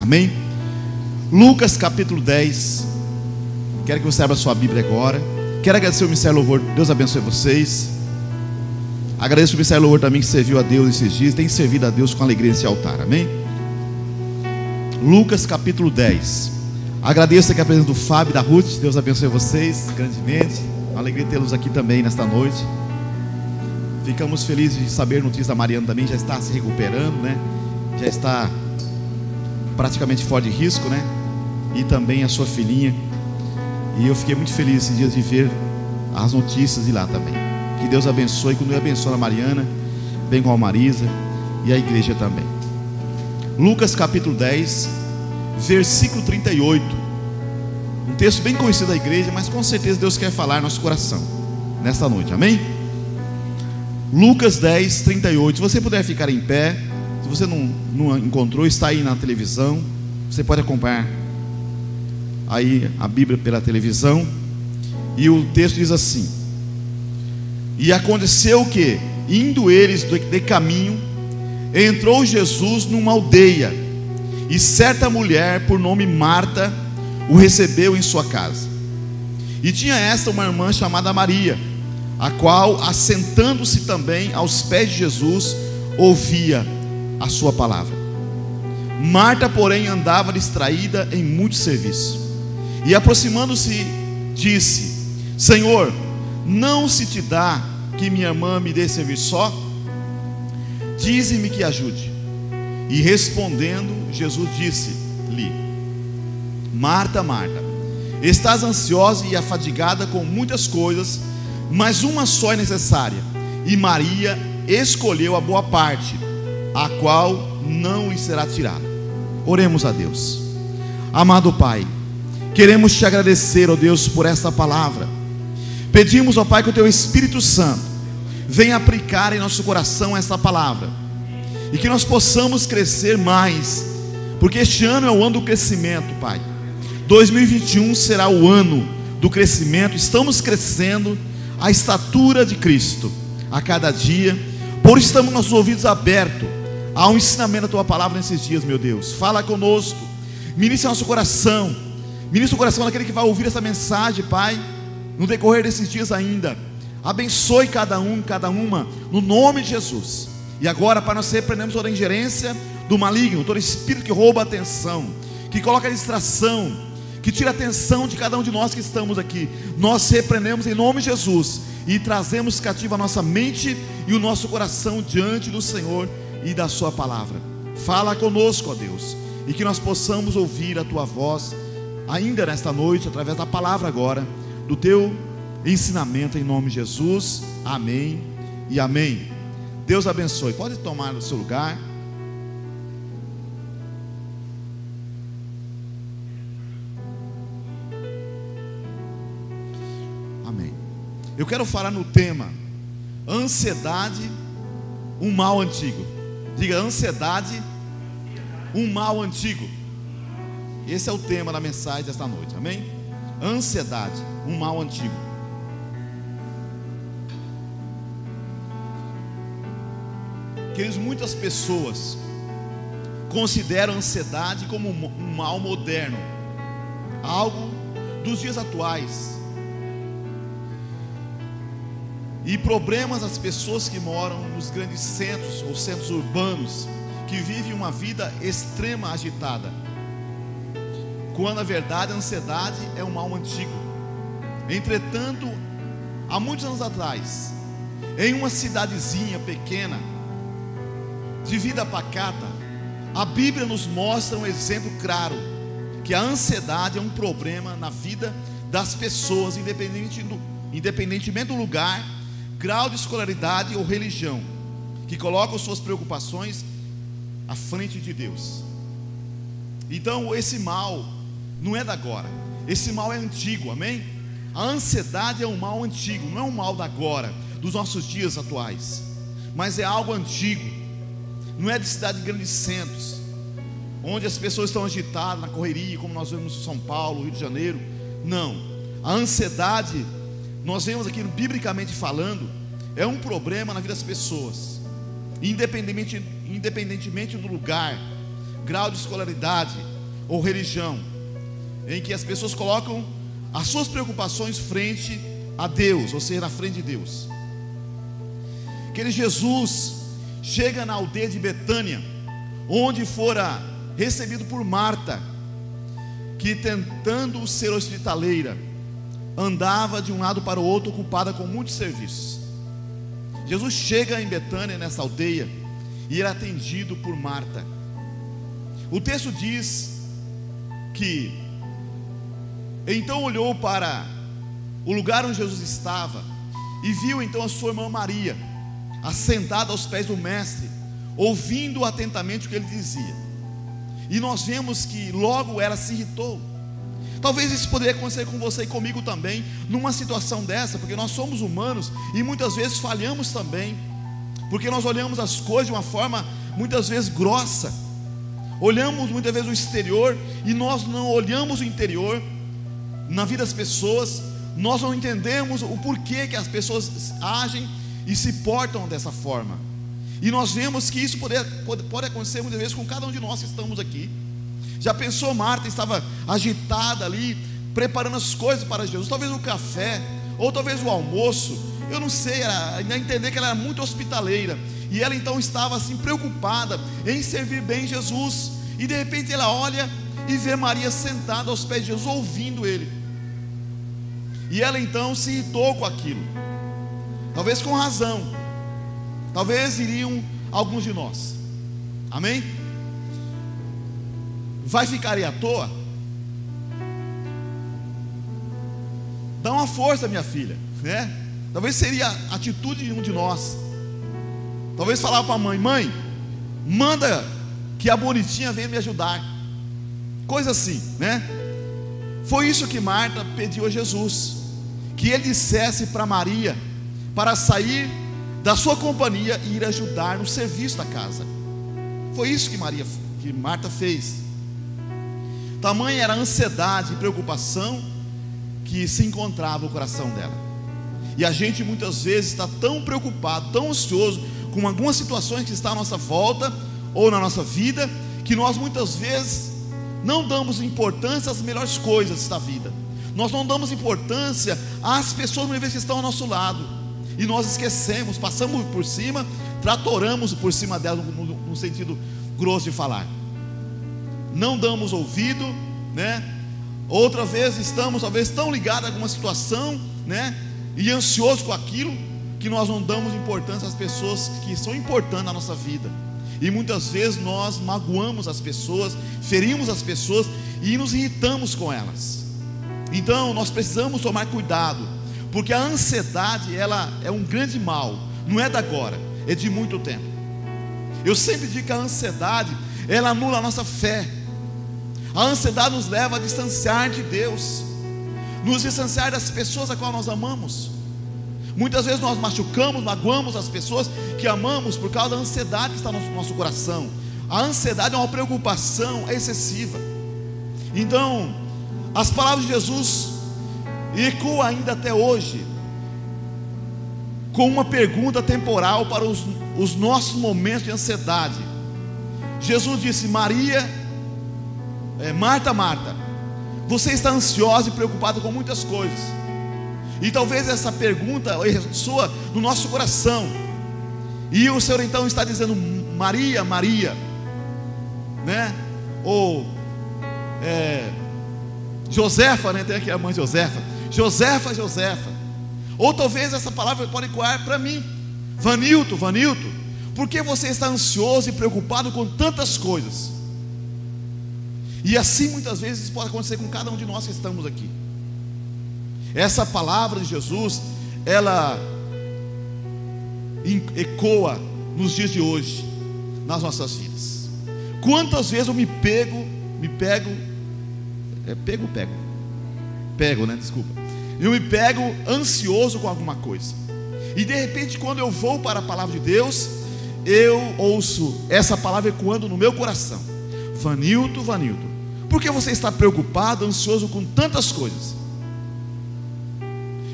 Amém? Lucas capítulo 10. Quero que você abra sua Bíblia agora. Quero agradecer o Ministério Louvor. Deus abençoe vocês. Agradeço o Ministério Louvor também que serviu a Deus esses dias. Tem servido a Deus com alegria nesse altar. Amém? Lucas capítulo 10. Agradeço aqui a presença do Fábio e da Ruth. Deus abençoe vocês grandemente. Uma alegria tê-los aqui também nesta noite. Ficamos felizes de saber notícias da Mariana também. Já está se recuperando, né? Já está praticamente fora de risco, né? E também a sua filhinha. E eu fiquei muito feliz esses dias de ver as notícias de lá também. Que Deus abençoe. Quando eu abençoe a Mariana, bem com a Marisa e a igreja também. Lucas capítulo 10, versículo 38. Um texto bem conhecido da igreja, mas com certeza Deus quer falar no nosso coração nesta noite, amém? Lucas 10, 38. Se você puder ficar em pé, se você não encontrou, está aí na televisão. Você pode acompanhar aí a Bíblia pela televisão. E o texto diz assim: E aconteceu que, indo eles de caminho, entrou Jesus numa aldeia, e certa mulher, por nome Marta, o recebeu em sua casa. E tinha esta uma irmã chamada Maria, a qual, assentando-se também aos pés de Jesus, ouvia a sua palavra. Marta, porém, andava distraída em muito serviço. E aproximando-se, disse: Senhor, não se te dá que minha irmã me dê servir só? Dize-me que ajude. E respondendo, Jesus disse-lhe: Marta, Marta, estás ansiosa e afadigada com muitas coisas, mas uma só é necessária, e Maria escolheu a boa parte, a qual não lhe será tirada. Oremos a Deus. Amado Pai, queremos te agradecer, ó Deus, por esta palavra. Pedimos, ó Pai, que o teu Espírito Santo venha aplicar em nosso coração esta palavra, e que nós possamos crescer mais, porque este ano é o ano do crescimento, Pai. 2021 será o ano do crescimento. Estamos crescendo a estatura de Cristo a cada dia. Por isso estamos com nossos ouvidos abertos ao ensinamento da tua palavra nesses dias, meu Deus. Fala conosco, ministra nosso coração, ministra o coração daquele que vai ouvir essa mensagem, Pai, no decorrer desses dias ainda. Abençoe cada um, cada uma, no nome de Jesus. E agora, Pai, nós repreendemos toda a ingerência do maligno, todo espírito que rouba a atenção, que coloca a distração, que tira a atenção de cada um de nós que estamos aqui. Nós repreendemos em nome de Jesus e trazemos cativo a nossa mente e o nosso coração diante do Senhor e da sua palavra. Fala conosco, ó Deus, e que nós possamos ouvir a tua voz ainda nesta noite, através da palavra agora, do teu ensinamento, em nome de Jesus. Amém e amém. Deus abençoe. Pode tomar o seu lugar. Amém. Eu quero falar no tema ansiedade, um mal antigo. Diga: ansiedade, um mal antigo. Esse é o tema da mensagem desta noite, amém? Ansiedade, um mal antigo. Queridos, muitas pessoas consideram a ansiedade como um mal moderno, algo dos dias atuais. E problemas das pessoas que moram nos grandes centros ou centros urbanos, que vivem uma vida extrema agitada, quando na verdade a ansiedade é um mal antigo. Entretanto, há muitos anos atrás, em uma cidadezinha pequena, de vida pacata, a Bíblia nos mostra um exemplo claro, que a ansiedade é um problema na vida das pessoas, independentemente do lugar, grau de escolaridade ou religião, que colocam suas preocupações à frente de Deus. Então esse mal não é da agora, esse mal é antigo, amém? A ansiedade é um mal antigo, não é um mal da agora, dos nossos dias atuais, mas é algo antigo. Não é de cidade de grandes centros, onde as pessoas estão agitadas na correria, como nós vemos em São Paulo, Rio de Janeiro. Não, a ansiedade, nós vemos aqui biblicamente falando, é um problema na vida das pessoas, independentemente do lugar, grau de escolaridade, ou religião, em que as pessoas colocam as suas preocupações frente a Deus, ou seja, na frente de Deus. Aquele Jesus chega na aldeia de Betânia, onde fora recebido por Marta, que, tentando ser hospitaleira, andava de um lado para o outro, ocupada com muitos serviços. Jesus chega em Betânia, nessa aldeia, e ele é atendido por Marta. O texto diz que então olhou para o lugar onde Jesus estava e viu então a sua irmã Maria assentada aos pés do mestre, ouvindo atentamente o que ele dizia. E nós vemos que logo ela se irritou. Talvez isso poderia acontecer com você e comigo também, numa situação dessa, porque nós somos humanos e muitas vezes falhamos também, porque nós olhamos as coisas de uma forma muitas vezes grossa, olhamos muitas vezes o exterior e nós não olhamos o interior. Na vida das pessoas, nós não entendemos o porquê que as pessoas agem e se portam dessa forma. E nós vemos que isso pode acontecer muitas vezes com cada um de nós que estamos aqui. Já pensou, Marta estava agitada ali, preparando as coisas para Jesus, talvez o café, ou talvez o almoço, eu não sei, ainda entender que ela era muito hospitaleira, e ela então estava assim preocupada em servir bem Jesus, e de repente ela olha e vê Maria sentada aos pés de Jesus, ouvindo ele, e ela então se irritou com aquilo, talvez com razão, talvez iriam alguns de nós, amém? Vai ficar aí à toa? Dá uma força, minha filha, né? Talvez seria a atitude de um de nós. Talvez falar para a mãe: mãe, manda que a bonitinha venha me ajudar. Coisa assim, né? Foi isso que Marta pediu a Jesus, que ele dissesse para Maria para sair da sua companhia e ir ajudar no serviço da casa. Foi isso que Marta fez. Tamanha era a ansiedade e preocupação que se encontrava no coração dela. E a gente muitas vezes está tão preocupado, tão ansioso com algumas situações que estão à nossa volta ou na nossa vida, que nós muitas vezes não damos importância às melhores coisas da vida. Nós não damos importância às pessoas muitas vezes que estão ao nosso lado, e nós esquecemos, passamos por cima, tratoramos por cima delas, no sentido grosso de falar. Não damos ouvido, né? Outra vez estamos talvez tão ligados a alguma situação, né? E ansiosos com aquilo, que nós não damos importância às pessoas que são importantes na nossa vida. E muitas vezes nós magoamos as pessoas, ferimos as pessoas e nos irritamos com elas. Então nós precisamos tomar cuidado, porque a ansiedade, ela é um grande mal. Não é de agora, é de muito tempo. Eu sempre digo que a ansiedade, ela anula a nossa fé. A ansiedade nos leva a distanciar de Deus, nos distanciar das pessoas a qual nós amamos. Muitas vezes nós machucamos, magoamos as pessoas que amamos por causa da ansiedade que está no nosso coração. A ansiedade é uma preocupação excessiva. Então, as palavras de Jesus ecoam ainda até hoje, com uma pergunta temporal para os nossos momentos de ansiedade. Jesus disse: Marta, Marta, você está ansiosa e preocupada com muitas coisas. E talvez essa pergunta soa no nosso coração, e o Senhor então está dizendo: Maria, Maria, né? Ou Josefa, né? Tem aqui a mãe Josefa, Josefa, Josefa. Ou talvez essa palavra pode ecoar para mim: Vanilton, Vanilton, por que você está ansioso e preocupado com tantas coisas? E assim muitas vezes isso pode acontecer com cada um de nós que estamos aqui. Essa palavra de Jesus, ela ecoa nos dias de hoje, nas nossas vidas. Quantas vezes eu eu me pego ansioso com alguma coisa, e de repente quando eu vou para a palavra de Deus, eu ouço essa palavra ecoando no meu coração: Vanilton, Vanilton, por que você está preocupado, ansioso com tantas coisas?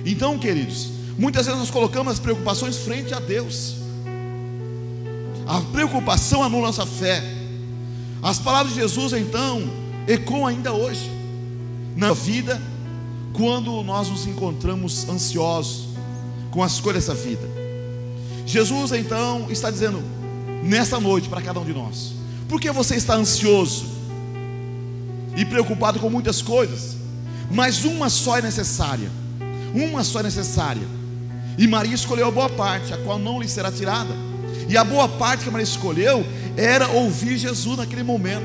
Então, queridos, muitas vezes nós colocamos as preocupações frente a Deus. A preocupação anula nossa fé. As palavras de Jesus então ecoam ainda hoje na vida, quando nós nos encontramos ansiosos com as coisas dessa vida. Jesus então está dizendo nessa noite para cada um de nós: por que você está ansioso e preocupado com muitas coisas? Mas uma só é necessária. Uma só é necessária. E Maria escolheu a boa parte, a qual não lhe será tirada. E a boa parte que Maria escolheu era ouvir Jesus naquele momento.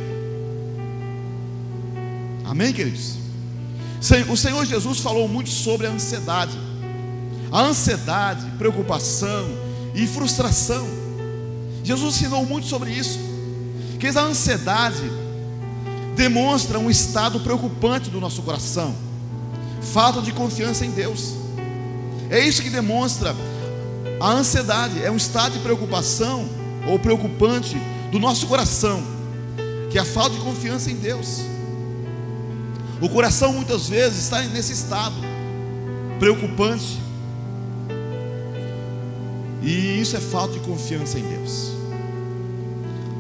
Amém, queridos? O Senhor Jesus falou muito sobre a ansiedade. A ansiedade, preocupação e frustração. Jesus ensinou muito sobre isso. Que a ansiedade demonstra um estado preocupante do nosso coração, falta de confiança em Deus. É isso que demonstra a ansiedade. É um estado de preocupação ou preocupante do nosso coração, que é a falta de confiança em Deus. O coração muitas vezes está nesse estado preocupante, e isso é falta de confiança em Deus.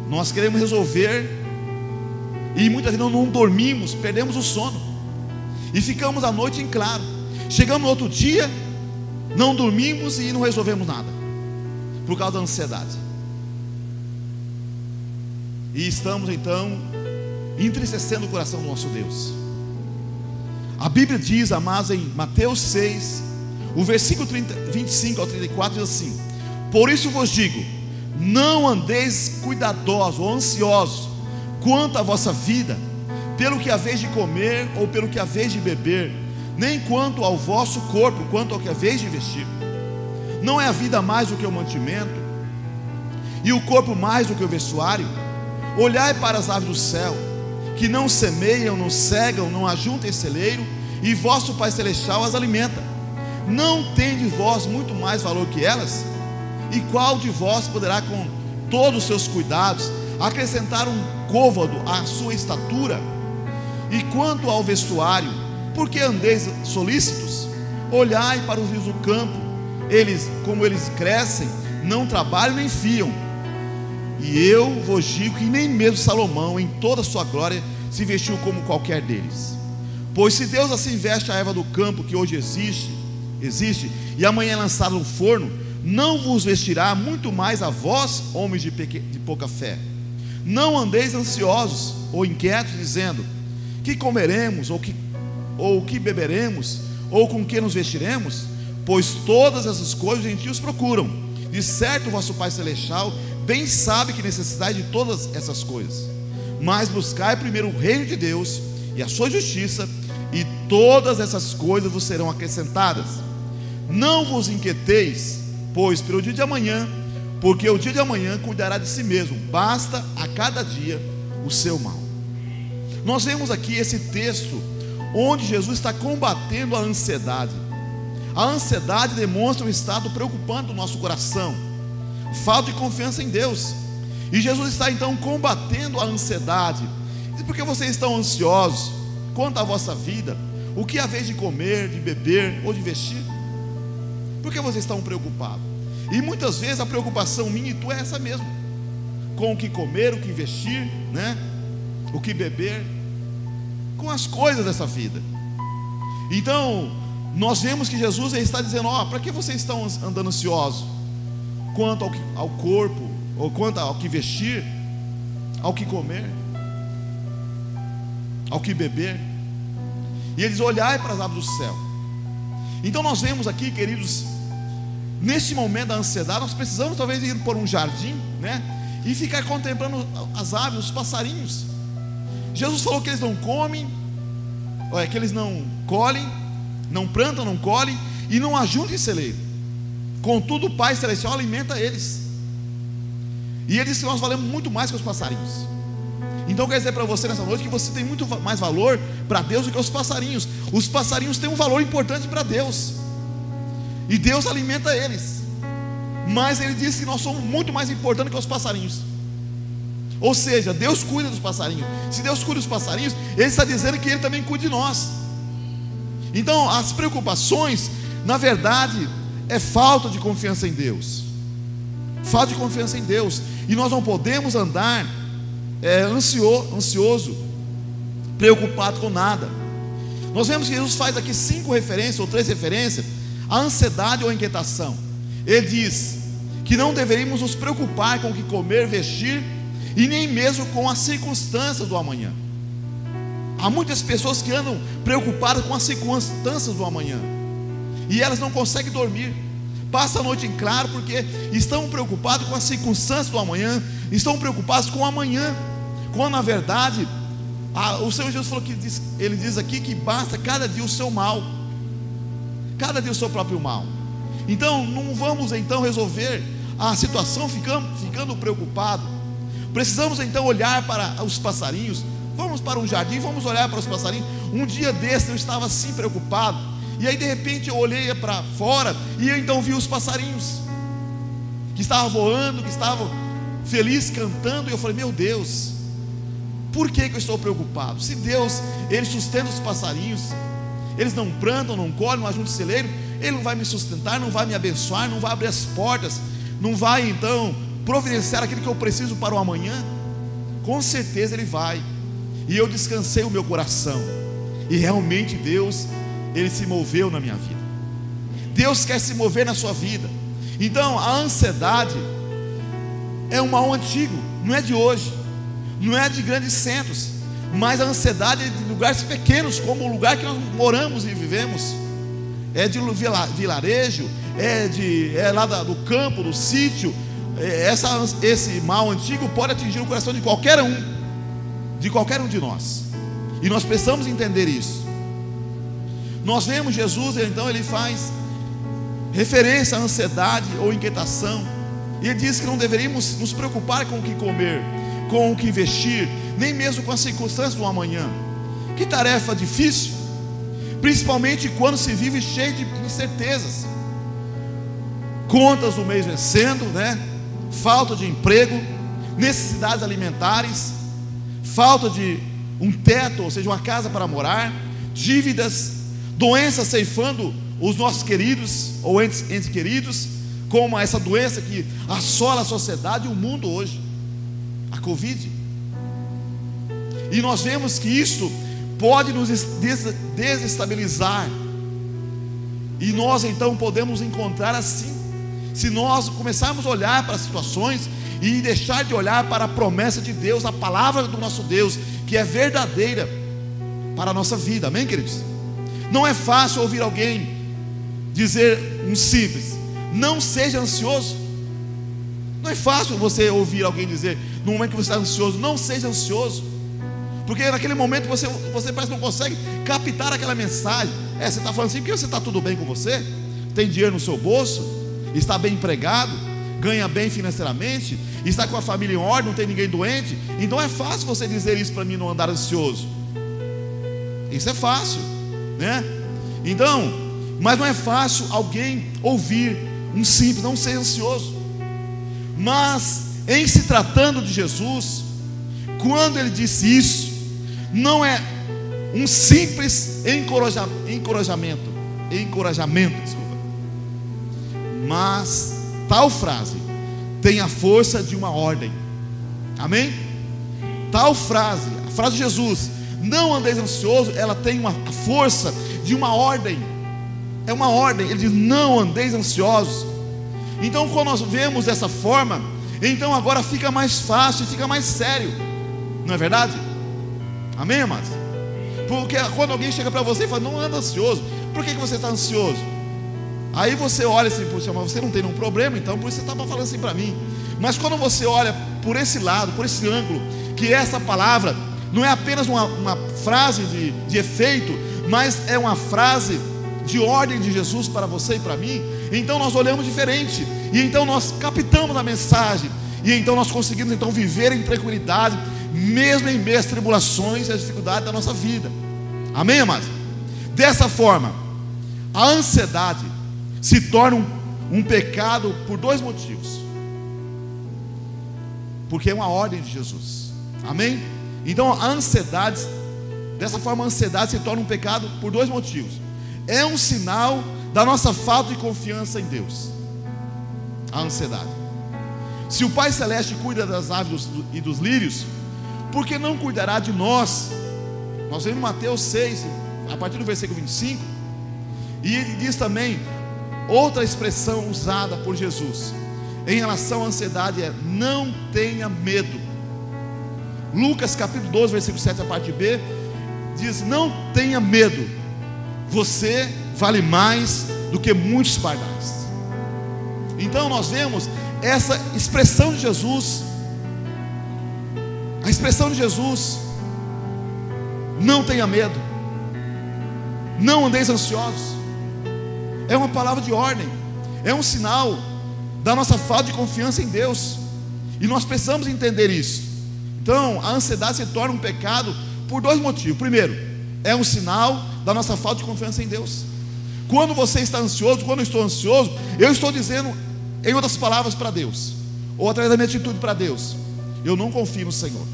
Nós queremos resolver, e muitas vezes não dormimos, perdemos o sono, e ficamos a noite em claro. Chegamos no outro dia, não dormimos e não resolvemos nada, por causa da ansiedade. E estamos então entristecendo o coração do nosso Deus. A Bíblia diz, amados, em Mateus 6, o versículo 25 ao 34 diz assim: por isso vos digo, não andeis cuidadosos ou ansiosos quanto à vossa vida, pelo que haveis de comer ou pelo que haveis de beber, nem quanto ao vosso corpo, quanto ao que haveis de vestir. Não é a vida mais do que o mantimento, e o corpo mais do que o vestuário? Olhai para as aves do céu, que não semeiam, não cegam, não ajuntam em celeiro, e vosso Pai Celestial as alimenta. Não tende vós muito mais valor que elas? E qual de vós poderá, com todos os seus cuidados, acrescentar um côvado à sua estatura? E quanto ao vestuário, por que andeis solícitos? Olhai para os lírios do campo, como eles crescem, não trabalham nem fiam. E eu vos digo que nem mesmo Salomão, em toda a sua glória, se vestiu como qualquer deles. Pois se Deus assim veste a erva do campo, que hoje existe, e amanhã é lançada no forno, não vos vestirá muito mais a vós, homens de pouca fé? Não andeis ansiosos ou inquietos, dizendo: que comeremos, ou que beberemos, ou com que nos vestiremos? Pois todas essas coisas os gentios procuram. De certo, o vosso Pai Celestial bem sabe que necessitais de todas essas coisas. Mas buscai primeiro o reino de Deus e a sua justiça, e todas essas coisas vos serão acrescentadas. Não vos inquieteis, pois, pelo dia de amanhã, porque o dia de amanhã cuidará de si mesmo. Basta a cada dia o seu mal. Nós vemos aqui esse texto onde Jesus está combatendo a ansiedade. A ansiedade demonstra um estado preocupante do nosso coração, falta de confiança em Deus. E Jesus está então combatendo a ansiedade. E por que vocês estão ansiosos quanto à vossa vida? O que haveis de comer, de beber ou de vestir? Por que vocês estão preocupados? E muitas vezes a preocupação minha e tua é essa mesmo, com o que comer, o que vestir, né? O que beber, com as coisas dessa vida. Então nós vemos que Jesus está dizendo: para que vocês estão andando ansiosos quanto ao corpo, ou quanto ao que vestir, ao que comer, ao que beber? E eles: olhai para as aves do céu. Então nós vemos aqui, queridos, neste momento da ansiedade, nós precisamos talvez ir por um jardim, né? E ficar contemplando as aves, os passarinhos. Jesus falou que eles não comem, que eles não colhem, não plantam, não colhem e não ajuntam em celeiro. Contudo, o Pai Celestial alimenta eles. E ele disse que nós valemos muito mais que os passarinhos. Então quer dizer para você nessa noite que você tem muito mais valor para Deus do que os passarinhos. Os passarinhos têm um valor importante para Deus, e Deus alimenta eles. Mas ele disse que nós somos muito mais importantes que os passarinhos. Ou seja, Deus cuida dos passarinhos. Se Deus cuida dos passarinhos, Ele está dizendo que Ele também cuida de nós. Então as preocupações, na verdade, é falta de confiança em Deus. Falta de confiança em Deus. E nós não podemos andar ansioso preocupado com nada. Nós vemos que Jesus faz aqui 5 referências ou 3 referências à ansiedade ou inquietação. Ele diz que não deveríamos nos preocupar com o que comer, vestir, e nem mesmo com as circunstâncias do amanhã. Há muitas pessoas que andam preocupadas com as circunstâncias do amanhã, e elas não conseguem dormir, passam a noite em claro, porque estão preocupados com as circunstâncias do amanhã, estão preocupados com o amanhã, quando na verdade o Senhor Jesus falou ele diz aqui que basta cada dia o seu mal, cada dia o seu próprio mal. Então não vamos então resolver a situação ficando preocupado. Precisamos então olhar para os passarinhos. Vamos para um jardim, vamos olhar para os passarinhos. Um dia desse eu estava assim preocupado, e aí de repente eu olhei para fora, e eu então vi os passarinhos que estavam voando, que estavam felizes, cantando, e eu falei: meu Deus, por que eu estou preocupado? Se Deus, Ele sustenta os passarinhos, eles não plantam, não colhem, não ajuntam celeiro, Ele não vai me sustentar, não vai me abençoar, não vai abrir as portas, não vai então providenciar aquilo que eu preciso para o amanhã? Com certeza Ele vai. E eu descansei o meu coração, e realmente Deus, Ele se moveu na minha vida. Deus quer se mover na sua vida. Então a ansiedade é um mal antigo, não é de hoje, não é de grandes centros, mas a ansiedade é de lugares pequenos, como o lugar que nós moramos e vivemos. É de vilarejo, é lá do campo, do sítio. Esse mal antigo pode atingir o coração de qualquer um de nós, e nós precisamos entender isso. Nós vemos Jesus, então ele faz referência à ansiedade ou inquietação, e ele diz que não deveríamos nos preocupar com o que comer, com o que vestir, nem mesmo com as circunstâncias do amanhã. Que tarefa difícil, principalmente quando se vive cheio de incertezas, contas do mês vencendo, falta de emprego, necessidades alimentares, falta de um teto, ou seja, uma casa para morar, dívidas, doenças ceifando os nossos queridos ou entes queridos, como essa doença que assola a sociedade e o mundo hoje, a Covid. E nós vemos que isso pode nos desestabilizar, e nós então podemos encontrar assim, se nós começarmos a olhar para as situações e deixar de olhar para a promessa de Deus, a palavra do nosso Deus, que é verdadeira para a nossa vida. Amém, queridos? Não é fácil ouvir alguém dizer um simples: não seja ansioso. Não é fácil você ouvir alguém dizer, no momento que você está ansioso, não seja ansioso, porque naquele momento você parece que não consegue captar aquela mensagem. Você está falando assim porque você está tudo bem com você, tem dinheiro no seu bolso, está bem empregado, ganha bem financeiramente, está com a família em ordem, não tem ninguém doente. Então é fácil você dizer isso para mim, não andar ansioso. Isso é fácil, Então, mas não é fácil alguém ouvir um simples, não ser ansioso. Mas em se tratando de Jesus, quando ele disse isso, não é um simples encorajamento, desculpa, mas tal frase tem a força de uma ordem. Amém? Tal frase, a frase de Jesus, não andeis ansioso, ela tem a força de uma ordem. É uma ordem. Ele diz: não andeis ansiosos. Então quando nós vemos dessa forma, então agora fica mais fácil, fica mais sério, não é verdade? Amém, amados? Porque quando alguém chega para você e fala: não anda ansioso, por que você está ansioso? Aí você olha assim: poxa, mas você não tem nenhum problema, então por isso você estava falando assim para mim. Mas quando você olha por esse lado, por esse ângulo, que essa palavra não é apenas uma frase de efeito, mas é uma frase de ordem de Jesus para você e para mim, então nós olhamos diferente, e então nós captamos a mensagem, e então nós conseguimos então viver em tranquilidade, mesmo em meio às tribulações e às dificuldades da nossa vida. Amém, amados? Dessa forma, a ansiedade se torna um pecado por 2 motivos. Porque é uma ordem de Jesus. Amém? Então a ansiedade, dessa forma a ansiedade se torna um pecado por 2 motivos. É um sinal da nossa falta de confiança em Deus, a ansiedade. Se o Pai Celeste cuida das aves e dos lírios, por que não cuidará de nós, Nós vemos Mateus 6, a partir do versículo 25, e ele diz também, outra expressão usada por Jesus em relação à ansiedade é: não tenha medo. Lucas capítulo 12, versículo 7, a parte B, diz: não tenha medo, você vale mais do que muitos pardais. Então nós vemos essa expressão de Jesus, a expressão de Jesus: não tenha medo, não andeis ansiosos. É uma palavra de ordem, é um sinal da nossa falta de confiança em Deus, e nós precisamos entender isso. Então a ansiedade se torna um pecado por dois motivos. Primeiro, é um sinal da nossa falta de confiança em Deus. Quando você está ansioso, quando eu estou ansioso, eu estou dizendo, em outras palavras, para Deus, ou através da minha atitude para Deus: eu não confio no Senhor,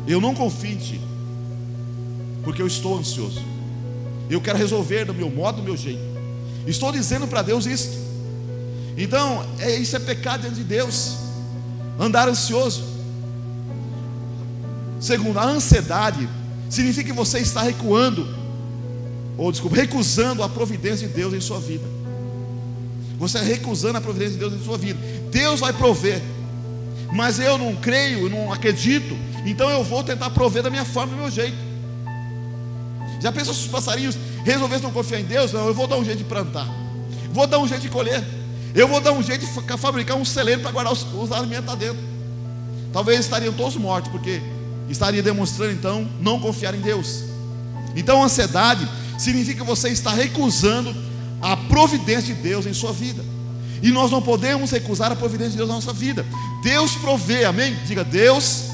eu não confio em Ti, porque eu estou ansioso, eu quero resolver do meu modo, do meu jeito. Estou dizendo para Deus isso. Então isso é pecado diante de Deus, andar ansioso. Segundo, a ansiedade significa que você está recusando a providência de Deus em sua vida. Você está recusando a providência de Deus em sua vida. Deus vai prover, mas eu não creio, eu não acredito, então eu vou tentar prover da minha forma, do meu jeito. Já pensou se os passarinhos resolvessem não confiar em Deus? Não, eu vou dar um jeito de plantar, vou dar um jeito de colher, eu vou dar um jeito de fabricar um celeiro para guardar os alimentos lá dentro. Talvez estariam todos mortos, porque estaria demonstrando então não confiar em Deus. Então a ansiedade significa que você está recusando a providência de Deus em sua vida, e nós não podemos recusar a providência de Deus na nossa vida. Deus provê, amém? Diga: Deus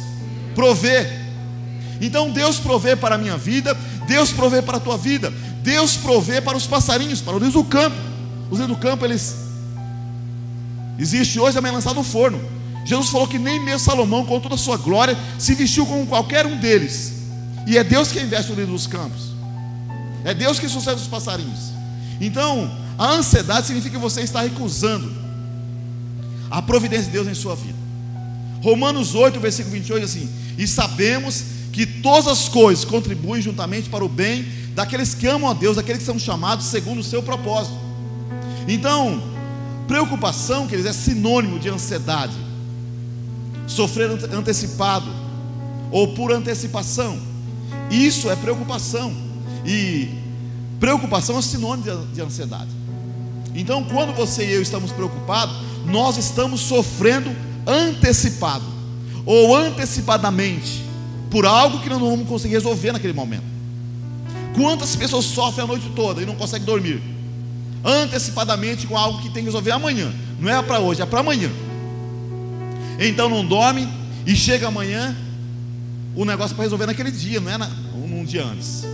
provê. Então Deus provê para a minha vida, Deus provê para a tua vida, Deus provê para os passarinhos, para os lírios do campo. Os lírios do campo, eles existem hoje, também lançado no forno. Jesus falou que nem mesmo Salomão, com toda a sua glória, se vestiu como qualquer um deles. E é Deus quem veste o lírio dos campos, é Deus que sustenta os passarinhos. Então a ansiedade significa que você está recusando a providência de Deus em sua vida. Romanos 8, versículo 28 diz assim: e sabemos que todas as coisas contribuem juntamente para o bem daqueles que amam a Deus, daqueles que são chamados segundo o seu propósito. Então preocupação, queridos, é sinônimo de ansiedade. Sofrer antecipado ou por antecipação, isso é preocupação, e preocupação é sinônimo de ansiedade. Então quando você e eu estamos preocupados, nós estamos sofrendo antecipado ou antecipadamente por algo que nós não vamos conseguir resolver naquele momento. Quantas pessoas sofrem a noite toda e não conseguem dormir antecipadamente com algo que tem que resolver amanhã? Não é para hoje, é para amanhã. Então não dorme, e chega amanhã, o negócio para resolver naquele dia, não é num dia antes.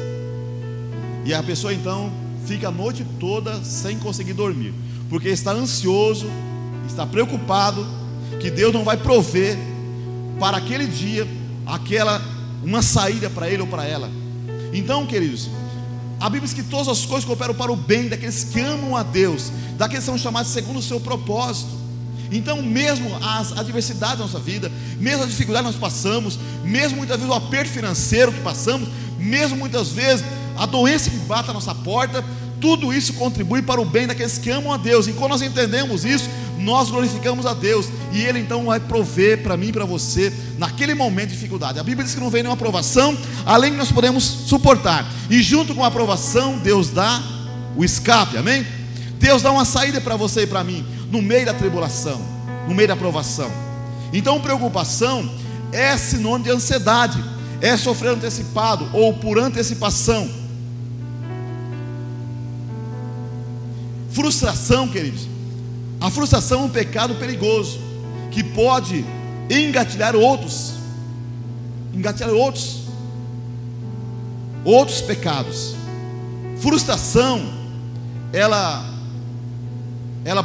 E a pessoa então fica a noite toda sem conseguir dormir, porque está ansioso, está preocupado que Deus não vai prover para aquele dia uma saída para ele ou para ela. Então, queridos, a Bíblia diz que todas as coisas cooperam para o bem daqueles que amam a Deus, daqueles que são chamados segundo o seu propósito. Então mesmo as adversidades da nossa vida, mesmo as dificuldades que nós passamos, mesmo muitas vezes o aperto financeiro que passamos, mesmo muitas vezes a doença que bate à nossa porta, tudo isso contribui para o bem daqueles que amam a Deus. E quando nós entendemos isso, nós glorificamos a Deus, e Ele então vai prover para mim e para você naquele momento de dificuldade. A Bíblia diz que não vem nenhuma aprovação além que nós podemos suportar, e junto com a aprovação Deus dá o escape, amém? Deus dá uma saída para você e para mim no meio da tribulação, no meio da provação. Então preocupação é sinônimo de ansiedade, é sofrer antecipado ou por antecipação. Frustração, queridos, a frustração é um pecado perigoso que pode engatilhar outros pecados. Frustração, ela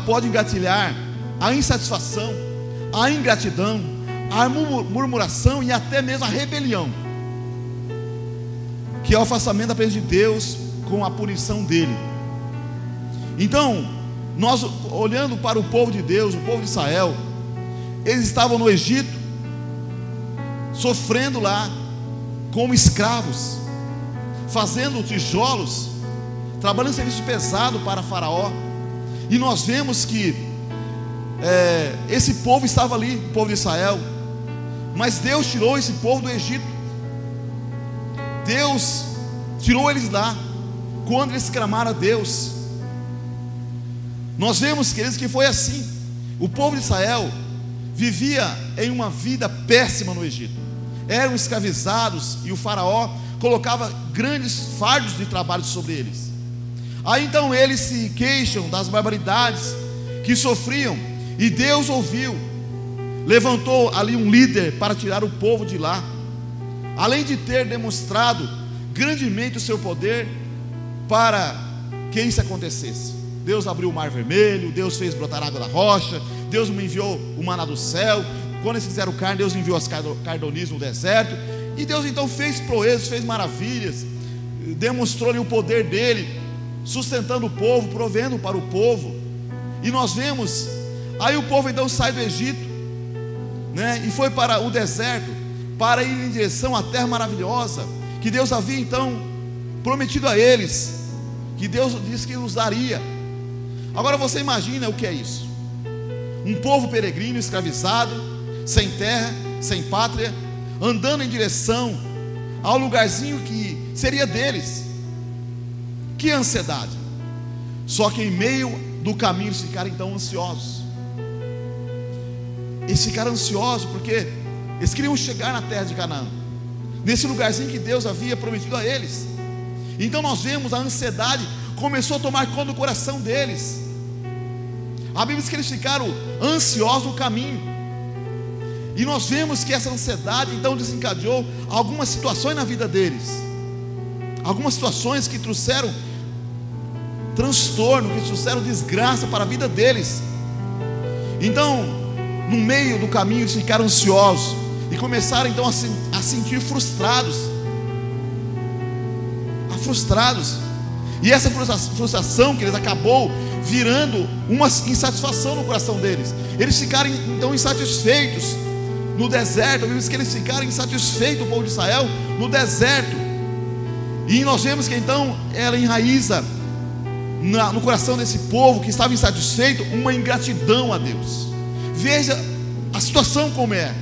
pode engatilhar a insatisfação, a ingratidão, a murmuração e até mesmo a rebelião, que é o afastamento da presença de Deus com a punição dele. Então, nós olhando para o povo de Deus, o povo de Israel, eles estavam no Egito, sofrendo lá como escravos, fazendo tijolos, trabalhando em serviço pesado para Faraó. E nós vemos que esse povo estava ali, o povo de Israel, mas Deus tirou esse povo do Egito. Deus tirou eles lá, quando eles clamaram a Deus. Nós vemos, queridos, que foi assim. O povo de Israel vivia em uma vida péssima no Egito, eram escravizados, e o Faraó colocava grandes fardos de trabalho sobre eles. Aí então eles se queixam das barbaridades que sofriam, e Deus ouviu, levantou ali um líder para tirar o povo de lá. Além de ter demonstrado grandemente o seu poder para que isso acontecesse, Deus abriu o mar vermelho, Deus fez brotar água da rocha, Deus enviou o maná do céu. Quando eles fizeram carne, Deus enviou as cardonias no deserto. E Deus então fez proezas, fez maravilhas, demonstrou-lhe o poder dele, sustentando o povo, provendo para o povo. E nós vemos, aí o povo então sai do Egito, né, e foi para o deserto, para ir em direção à terra maravilhosa, que Deus havia então prometido a eles, que Deus disse que nos daria. Agora você imagina o que é isso: um povo peregrino, escravizado, sem terra, sem pátria, andando em direção ao lugarzinho que seria deles. Que ansiedade! Só que em meio do caminho eles ficaram então ansiosos. Eles ficaram ansiosos porque eles queriam chegar na terra de Canaã, nesse lugarzinho que Deus havia prometido a eles. Então nós vemos a ansiedade começou a tomar conta do coração deles. A Bíblia diz que eles ficaram ansiosos no caminho. E nós vemos que essa ansiedade então desencadeou algumas situações na vida deles, algumas situações que trouxeram transtorno, que trouxeram desgraça para a vida deles. Então, no meio do caminho eles ficaram ansiosos e começaram então a sentir frustrados. E essa frustração que eles acabou virando uma insatisfação no coração deles. Eles ficaram então insatisfeitos no deserto. Vimos que eles ficaram insatisfeitos, o povo de Israel, no deserto. E nós vemos que então ela enraiza no coração desse povo que estava insatisfeito uma ingratidão a Deus. Veja a situação como é.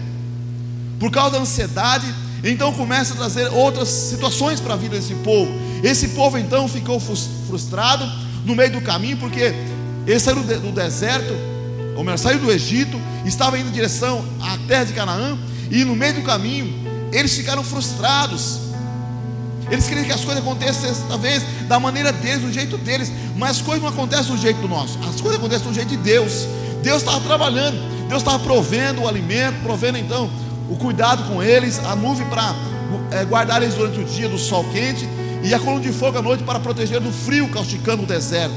Por causa da ansiedade, então começa a trazer outras situações para a vida desse povo. Esse povo então ficou frustrado no meio do caminho, porque ele saiu do deserto, ou melhor, saiu do Egito, estava indo em direção à terra de Canaã, e no meio do caminho eles ficaram frustrados. Eles queriam que as coisas acontecessem desta vez da maneira deles, do jeito deles, mas as coisas não acontecem do jeito nosso, as coisas acontecem do jeito de Deus. Deus estava trabalhando, Deus estava provendo o alimento, provendo então o cuidado com eles, a nuvem para guardar eles durante o dia do sol quente, e a coluna de fogo à noite para proteger do frio causticando o deserto.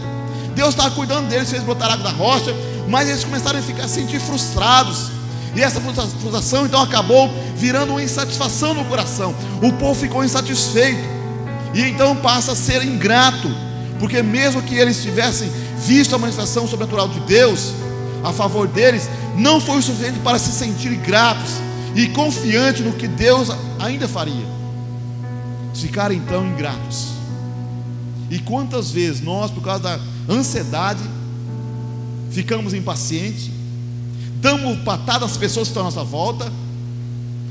Deus estava cuidando deles, fez brotar água da rocha, mas eles começaram a sentir frustrados. E essa frustração então acabou virando uma insatisfação no coração. O povo ficou insatisfeito, e então passa a ser ingrato, porque mesmo que eles tivessem visto a manifestação sobrenatural de Deus a favor deles, não foi o suficiente para se sentirem gratos e confiantes no que Deus ainda faria. Ficaram então ingratos. E quantas vezes nós, por causa da ansiedade, ficamos impacientes, damos patada às pessoas que estão à nossa volta,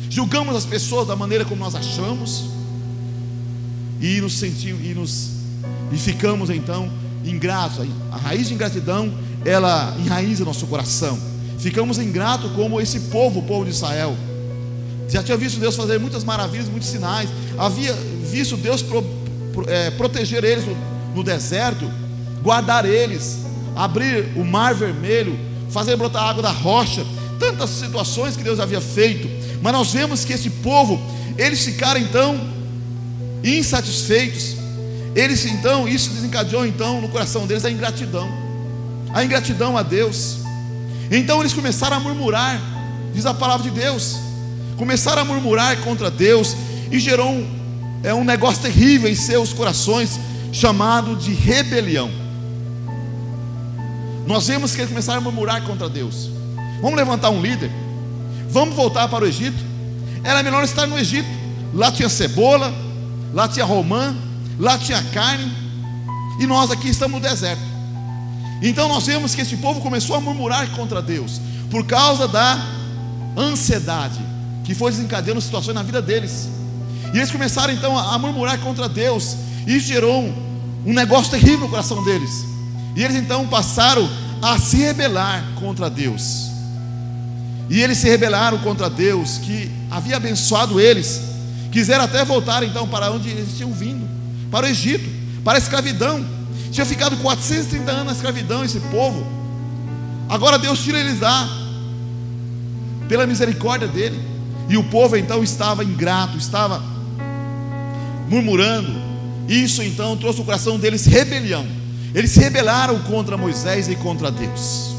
julgamos as pessoas da maneira como nós achamos, e nos sentimos e ficamos então ingratos. A raiz de ingratidão, ela enraiza nosso coração. Ficamos ingratos como esse povo, o povo de Israel. Já tinha visto Deus fazer muitas maravilhas, muitos sinais, havia visto Deus proteger eles no deserto, guardar eles, abrir o mar vermelho, fazer brotar água da rocha, tantas situações que Deus havia feito. Mas nós vemos que esse povo, eles ficaram então insatisfeitos. Eles então, isso desencadeou então no coração deles a ingratidão a Deus. Então eles começaram a murmurar, diz a palavra de Deus, começaram a murmurar contra Deus, e gerou um negócio terrível em seus corações, chamado de rebelião. Nós vemos que eles começaram a murmurar contra Deus. Vamos levantar um líder, vamos voltar para o Egito. Era melhor estar no Egito, lá tinha cebola, lá tinha romã, lá tinha carne, e nós aqui estamos no deserto. Então nós vemos que este povo começou a murmurar contra Deus, por causa da ansiedade que foi desencadeando situações na vida deles. E eles começaram então a murmurar contra Deus, e isso gerou um negócio terrível no coração deles. E eles então passaram a se rebelar contra Deus. E eles se rebelaram contra Deus, que havia abençoado eles. Quiseram até voltar então para onde eles tinham vindo, para o Egito, para a escravidão. Tinha ficado 430 anos na escravidão esse povo. Agora Deus tira eles lá, pela misericórdia dele. E o povo então estava ingrato, estava murmurando. Isso então trouxe no coração deles rebelião. Eles se rebelaram contra Moisés e contra Deus.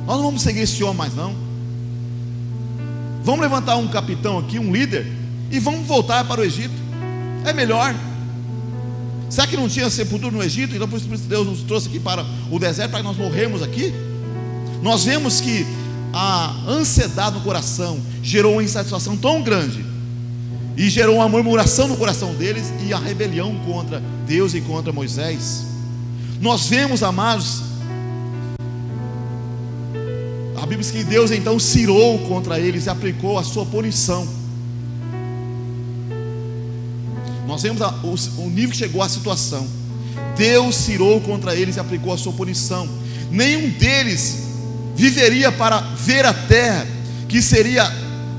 Nós não vamos seguir esse homem mais não. Vamos levantar um capitão aqui, um líder, e vamos voltar para o Egito. É melhor. Será que não tinha sepultura no Egito? Então por isso Deus nos trouxe aqui para o deserto, para que nós morrermos aqui? Nós vemos que a ansiedade no coração gerou uma insatisfação tão grande, e gerou uma murmuração no coração deles, e a rebelião contra Deus e contra Moisés. Nós vemos, amados, a Bíblia diz que Deus então se irou contra eles e aplicou a sua punição. Nós vemos o nível que chegou a situação. Deus se irou contra eles e aplicou a sua punição. Nenhum deles viveria para ver a terra, que seria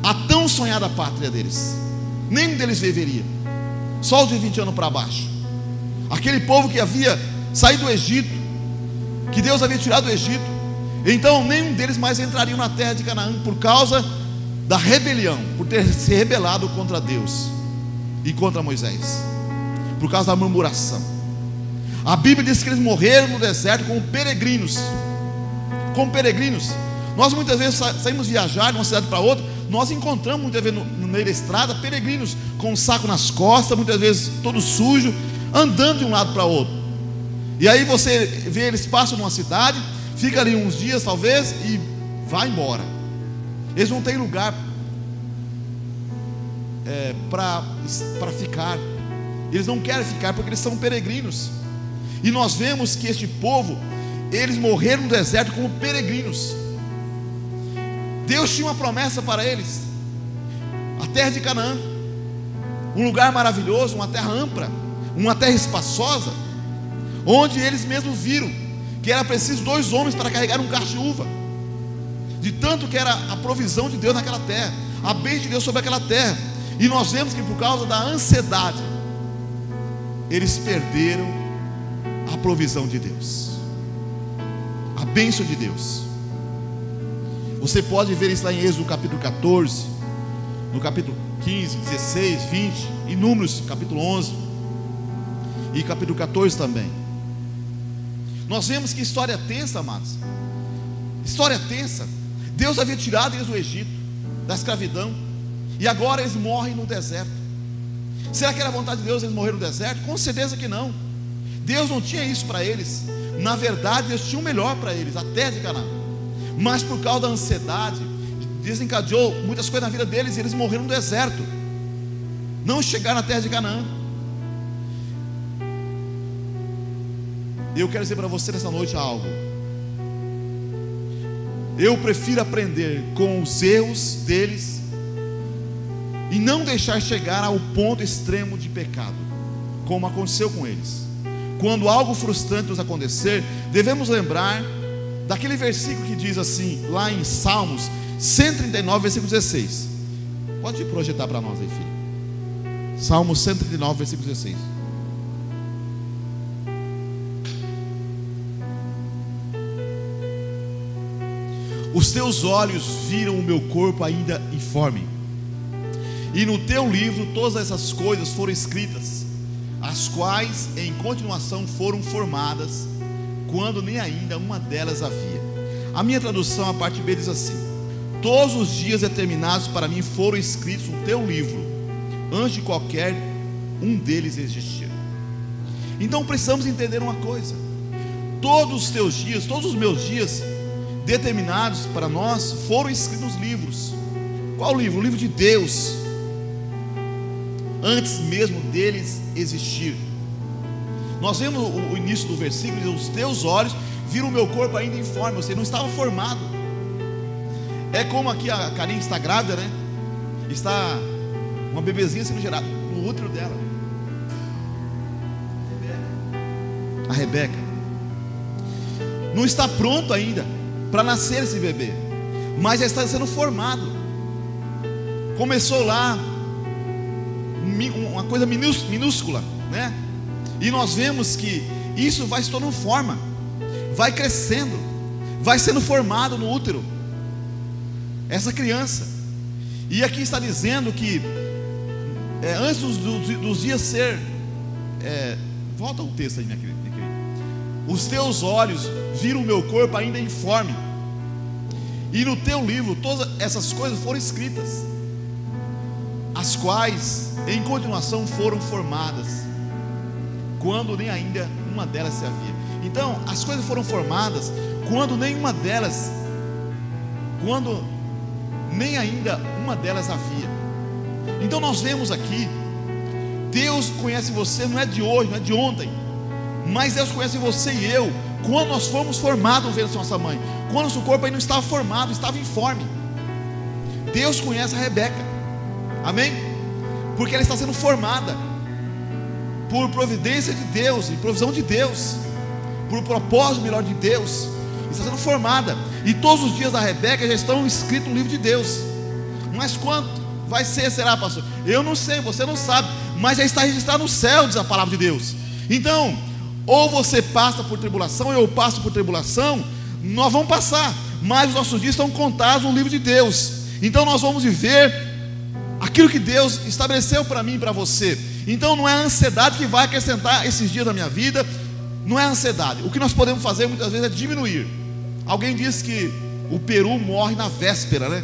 a tão sonhada pátria deles. Nenhum deles viveria. Só os de 20 anos para baixo. Aquele povo que havia saído do Egito, que Deus havia tirado do Egito. Então nenhum deles mais entrariam na terra de Canaã, por causa da rebelião, por ter se rebelado contra Deus e contra Moisés, por causa da murmuração. A Bíblia diz que eles morreram no deserto como peregrinos. Como peregrinos. Nós muitas vezes saímos viajar de uma cidade para outra, nós encontramos muitas vezes no meio da estrada peregrinos com um saco nas costas, muitas vezes todo sujo, andando de um lado para outro. E aí você vê, eles passam numa cidade, fica ali uns dias talvez e vai embora. Eles não têm lugar para ficar. Eles não querem ficar porque eles são peregrinos. E nós vemos que este povo, eles morreram no deserto como peregrinos. Deus tinha uma promessa para eles, a terra de Canaã, um lugar maravilhoso, uma terra ampla, uma terra espaçosa, onde eles mesmos viram que era preciso 2 homens para carregar um cacho de uva, de tanto que era a provisão de Deus naquela terra, a bênção de Deus sobre aquela terra. E nós vemos que por causa da ansiedade, eles perderam a provisão de Deus, a bênção de Deus. Você pode ver isso lá em Êxodo capítulo 14, no capítulo 15, 16, 20, e Números capítulo 11 e capítulo 14 também. Nós vemos que história tensa, amados. História tensa. Deus havia tirado eles do Egito, da escravidão, e agora eles morrem no deserto. Será que era a vontade de Deus eles morrerem no deserto? Com certeza que não. Deus não tinha isso para eles. Na verdade, Deus tinha o melhor para eles, a terra de Canaã. Mas por causa da ansiedade, desencadeou muitas coisas na vida deles, e eles morreram no deserto, não chegaram na terra de Canaã. Eu quero dizer para você nessa noite algo. Eu prefiro aprender com os erros deles e não deixar chegar ao ponto extremo de pecado, como aconteceu com eles. Quando algo frustrante nos acontecer, devemos lembrar daquele versículo que diz assim, lá em Salmos 139, versículo 16. Pode projetar para nós aí, filho. Salmos 139, versículo 16. Os teus olhos viram o meu corpo ainda informe, e no teu livro todas essas coisas foram escritas, as quais em continuação foram formadas, quando nem ainda uma delas havia. A minha tradução, a parte B, diz assim: todos os dias determinados para mim foram escritos no teu livro, antes de qualquer um deles existir. Então precisamos entender uma coisa: todos os teus dias, todos os meus dias determinados para nós foram escritos nos livros. Qual livro? O livro de Deus. antes mesmo deles existir. Nós vemos o início do versículo, diz: os teus olhos viram o meu corpo ainda informe, ou seja, não estava formado. É como aqui a Karine está grávida, né? Está uma bebezinha sendo gerada no útero dela, a Rebeca não está pronto ainda para nascer esse bebê, mas já está sendo formado. Começou lá uma coisa minúscula, né? E nós vemos que isso vai se tornando forma, vai crescendo, vai sendo formado no útero, essa criança. E aqui está dizendo que antes dos dias ser, volta o texto aí, minha querida. Os teus olhos viram o meu corpo ainda informe, e no teu livro todas essas coisas foram escritas, as quais em continuação foram formadas, quando nem ainda uma delas se havia. Então as coisas foram formadas quando nem ainda uma delas havia. Então nós vemos aqui, Deus conhece você, não é de hoje, não é de ontem, mas Deus conhece você e eu quando nós fomos formados no ventre da nossa mãe, quando nosso corpo ainda não estava formado, estava informe. Deus conhece a Rebeca, amém? Porque ela está sendo formada por providência de Deus e provisão de Deus, por propósito melhor de Deus, está sendo formada. E todos os dias da Rebeca já estão escritos no livro de Deus. Mas quanto vai ser, será, pastor? Eu não sei, você não sabe, mas já está registrado no céu, diz a palavra de Deus. Então, ou você passa por tribulação, ou eu passo por tribulação, nós vamos passar, mas os nossos dias estão contados no livro de Deus. Então nós vamos viver aquilo que Deus estabeleceu para mim e para você. Então não é a ansiedade que vai acrescentar esses dias da minha vida, não é a ansiedade. O que nós podemos fazer muitas vezes é diminuir. Alguém diz que o peru morre na véspera, né?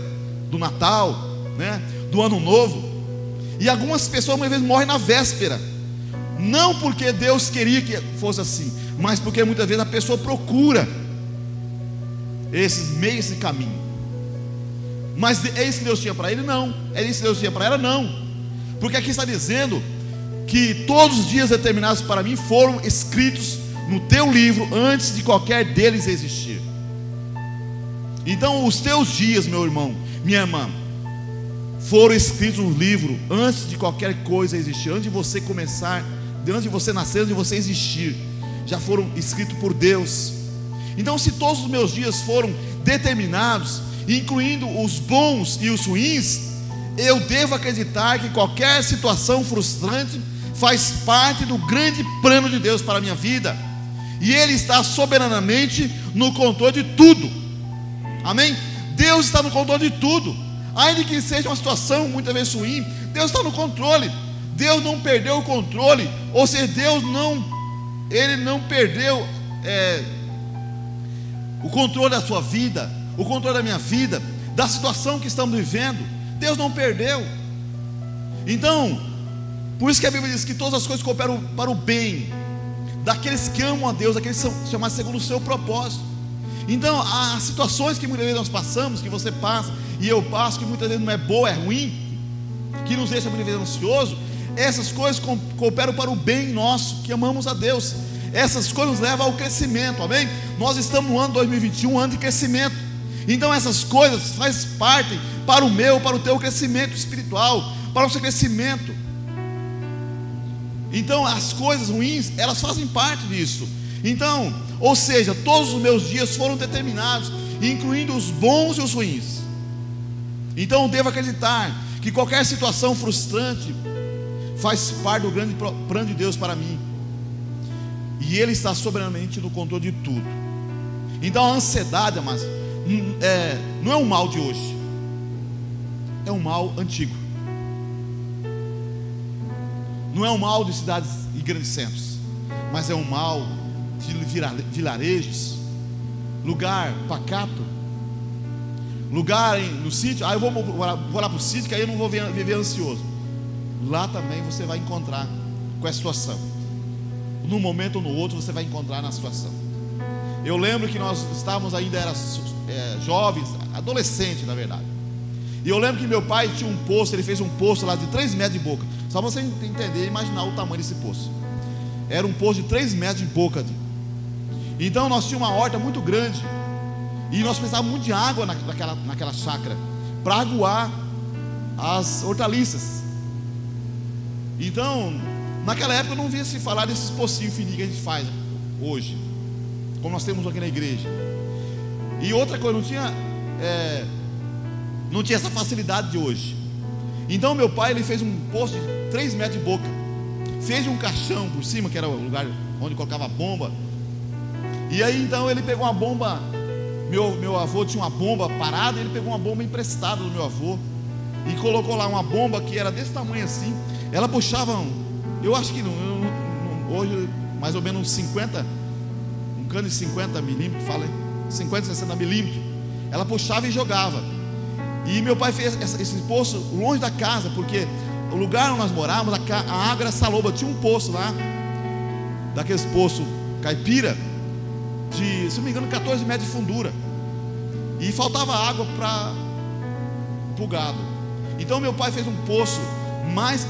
Do Natal, né? Do Ano Novo. E algumas pessoas muitas vezes morrem na véspera, não porque Deus queria que fosse assim, mas porque muitas vezes a pessoa procura esses meios, esse caminho. Mas é isso que Deus tinha para ele? Não. É isso que Deus tinha para ela? Não. Porque aqui está dizendo que todos os dias determinados para mim foram escritos no teu livro antes de qualquer deles existir. Então os teus dias, meu irmão, minha irmã, foram escritos no livro antes de qualquer coisa existir, antes de você começar, antes de você nascer, antes de você existir, já foram escritos por Deus. Então se todos os meus dias foram determinados, incluindo os bons e os ruins, eu devo acreditar que qualquer situação frustrante faz parte do grande plano de Deus para a minha vida, e Ele está soberanamente no controle de tudo, amém? Deus está no controle de tudo, ainda que seja uma situação muitas vezes ruim, Deus está no controle. Deus não perdeu o controle, ou seja, Ele não perdeu o controle da sua vida, o controle da minha vida, da situação que estamos vivendo. Deus não perdeu. Então, por isso que a Bíblia diz que todas as coisas cooperam para o bem daqueles que amam a Deus, daqueles que são chamados segundo o seu propósito. Então, as situações que muitas vezes nós passamos, que você passa e eu passo, que muitas vezes não é boa, é ruim, que nos deixa muitas vezes ansioso, essas coisas cooperam para o bem nosso, que amamos a Deus. Essas coisas nos levam ao crescimento, amém? Nós estamos no ano 2021, um ano de crescimento. Então essas coisas fazem parte para o meu, para o teu crescimento espiritual, para o seu crescimento. Então as coisas ruins, elas fazem parte disso. Então, ou seja, todos os meus dias foram determinados, incluindo os bons e os ruins. Então eu devo acreditar que qualquer situação frustrante faz parte do grande plano de Deus para mim, e Ele está soberanamente no controle de tudo. Então a ansiedade, mas não é um mal de hoje, é um mal antigo. Não é um mal de cidades e grandes centros, mas é um mal de vilarejos, lugar pacato, lugar no sítio. Eu vou lá para o sítio, que aí eu não vou viver ansioso. Lá também você vai encontrar com essa situação. Num momento ou no outro você vai encontrar na situação. Eu lembro que nós estávamos ainda jovens, adolescentes na verdade. E eu lembro que meu pai tinha um poço, ele fez um poço lá de 3 metros de boca. Só para você entender e imaginar o tamanho desse poço. Era um poço de 3 metros de boca. Então nós tínhamos uma horta muito grande. E nós precisávamos muito de água naquela chácara, para aguar as hortaliças. Então, naquela época eu não via se falar desses pocinhos fininhos que a gente faz hoje, como nós temos aqui na igreja. E outra coisa, não tinha essa facilidade de hoje. Então meu pai, ele fez um poço de 3 metros de boca, fez um caixão por cima, que era o lugar onde colocava a bomba. E aí então ele pegou uma bomba. Meu avô tinha uma bomba parada, ele pegou uma bomba emprestada do meu avô e colocou lá uma bomba que era desse tamanho assim. Ela puxava, eu acho que hoje mais ou menos 50, um cano de 50 milímetros, 50, 60 milímetros. Ela puxava e jogava. E meu pai fez esse poço longe da casa, porque o lugar onde nós morávamos, a água era saloba. Tinha um poço lá, daqueles poços caipira, de, se não me engano, 14 metros de fundura, e faltava água para o gado. Então meu pai fez um poço mais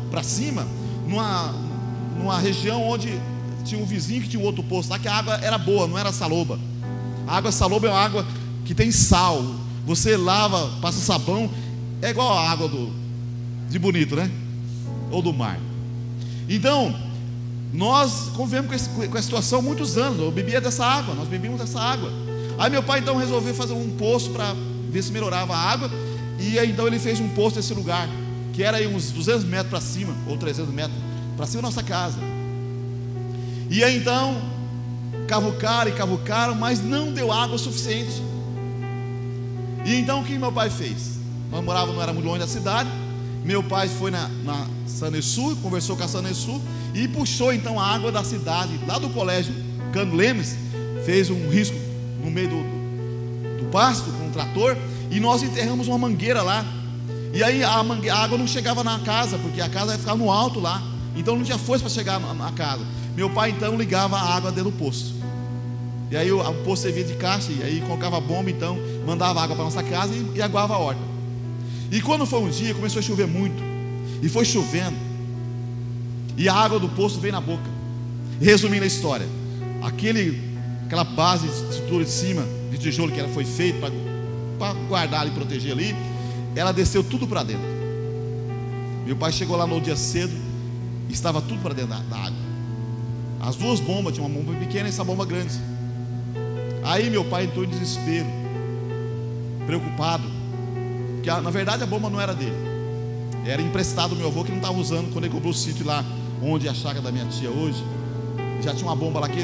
para cima, numa região onde tinha um vizinho que tinha um outro poço lá, que a água era boa, não era saloba. A água saloba é uma água que tem sal, você lava, passa sabão, é igual a água de Bonito, né? Ou do mar. Então nós convivemos com essa situação há muitos anos. Eu bebia dessa água, nós bebíamos dessa água. Aí meu pai então resolveu fazer um poço para ver se melhorava a água. E aí então ele fez um poço nesse lugar, que era aí uns 200 metros para cima, ou 300 metros para cima da nossa casa. E aí então cavucaram, mas não deu água suficiente. E então o que meu pai fez? Nós morávamos, não era muito longe da cidade. Meu pai foi na Sanesul, conversou com a Sanesul e puxou então a água da cidade, lá do colégio Cano Lemes, fez um risco no meio do pasto com um trator, e nós enterramos uma mangueira lá. E aí a água não chegava na casa, porque a casa ia ficar no alto lá, então não tinha força para chegar na casa. Meu pai então ligava a água dentro do poço, e aí o poço servia de caixa, e aí colocava a bomba, então mandava água para nossa casa e aguava a horta. E quando foi um dia, começou a chover muito, e foi chovendo, e a água do poço veio na boca. Resumindo a história, aquela base de estrutura de cima de tijolo que foi feita para guardar e proteger ali, ela desceu tudo para dentro. Meu pai chegou lá no dia cedo, estava tudo para dentro da água. As duas bombas, tinha uma bomba pequena e essa bomba grande. Aí meu pai entrou em desespero, preocupado, porque na verdade a bomba não era dele, era emprestado do meu avô, que não estava usando. Quando ele comprou o sítio lá onde é a chácara da minha tia hoje, já tinha uma bomba lá que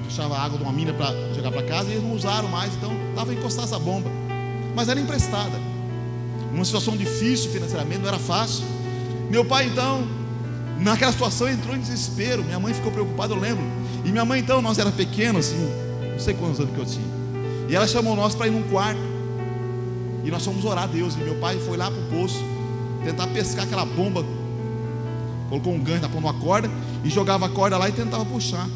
puxava água de uma mina para jogar para casa, e eles não usaram mais, então estava a encostar essa bomba, mas era emprestada, numa situação difícil financeiramente, não era fácil. Meu pai então, naquela situação, entrou em desespero. Minha mãe ficou preocupada, eu lembro. E minha mãe então, nós era pequenos assim, não sei quantos anos que eu tinha, e ela chamou nós para ir num quarto, e nós fomos orar a Deus. E meu pai foi lá para o poço tentar pescar aquela bomba, colocou um gancho, pôr uma corda e jogava a corda lá e tentava puxar.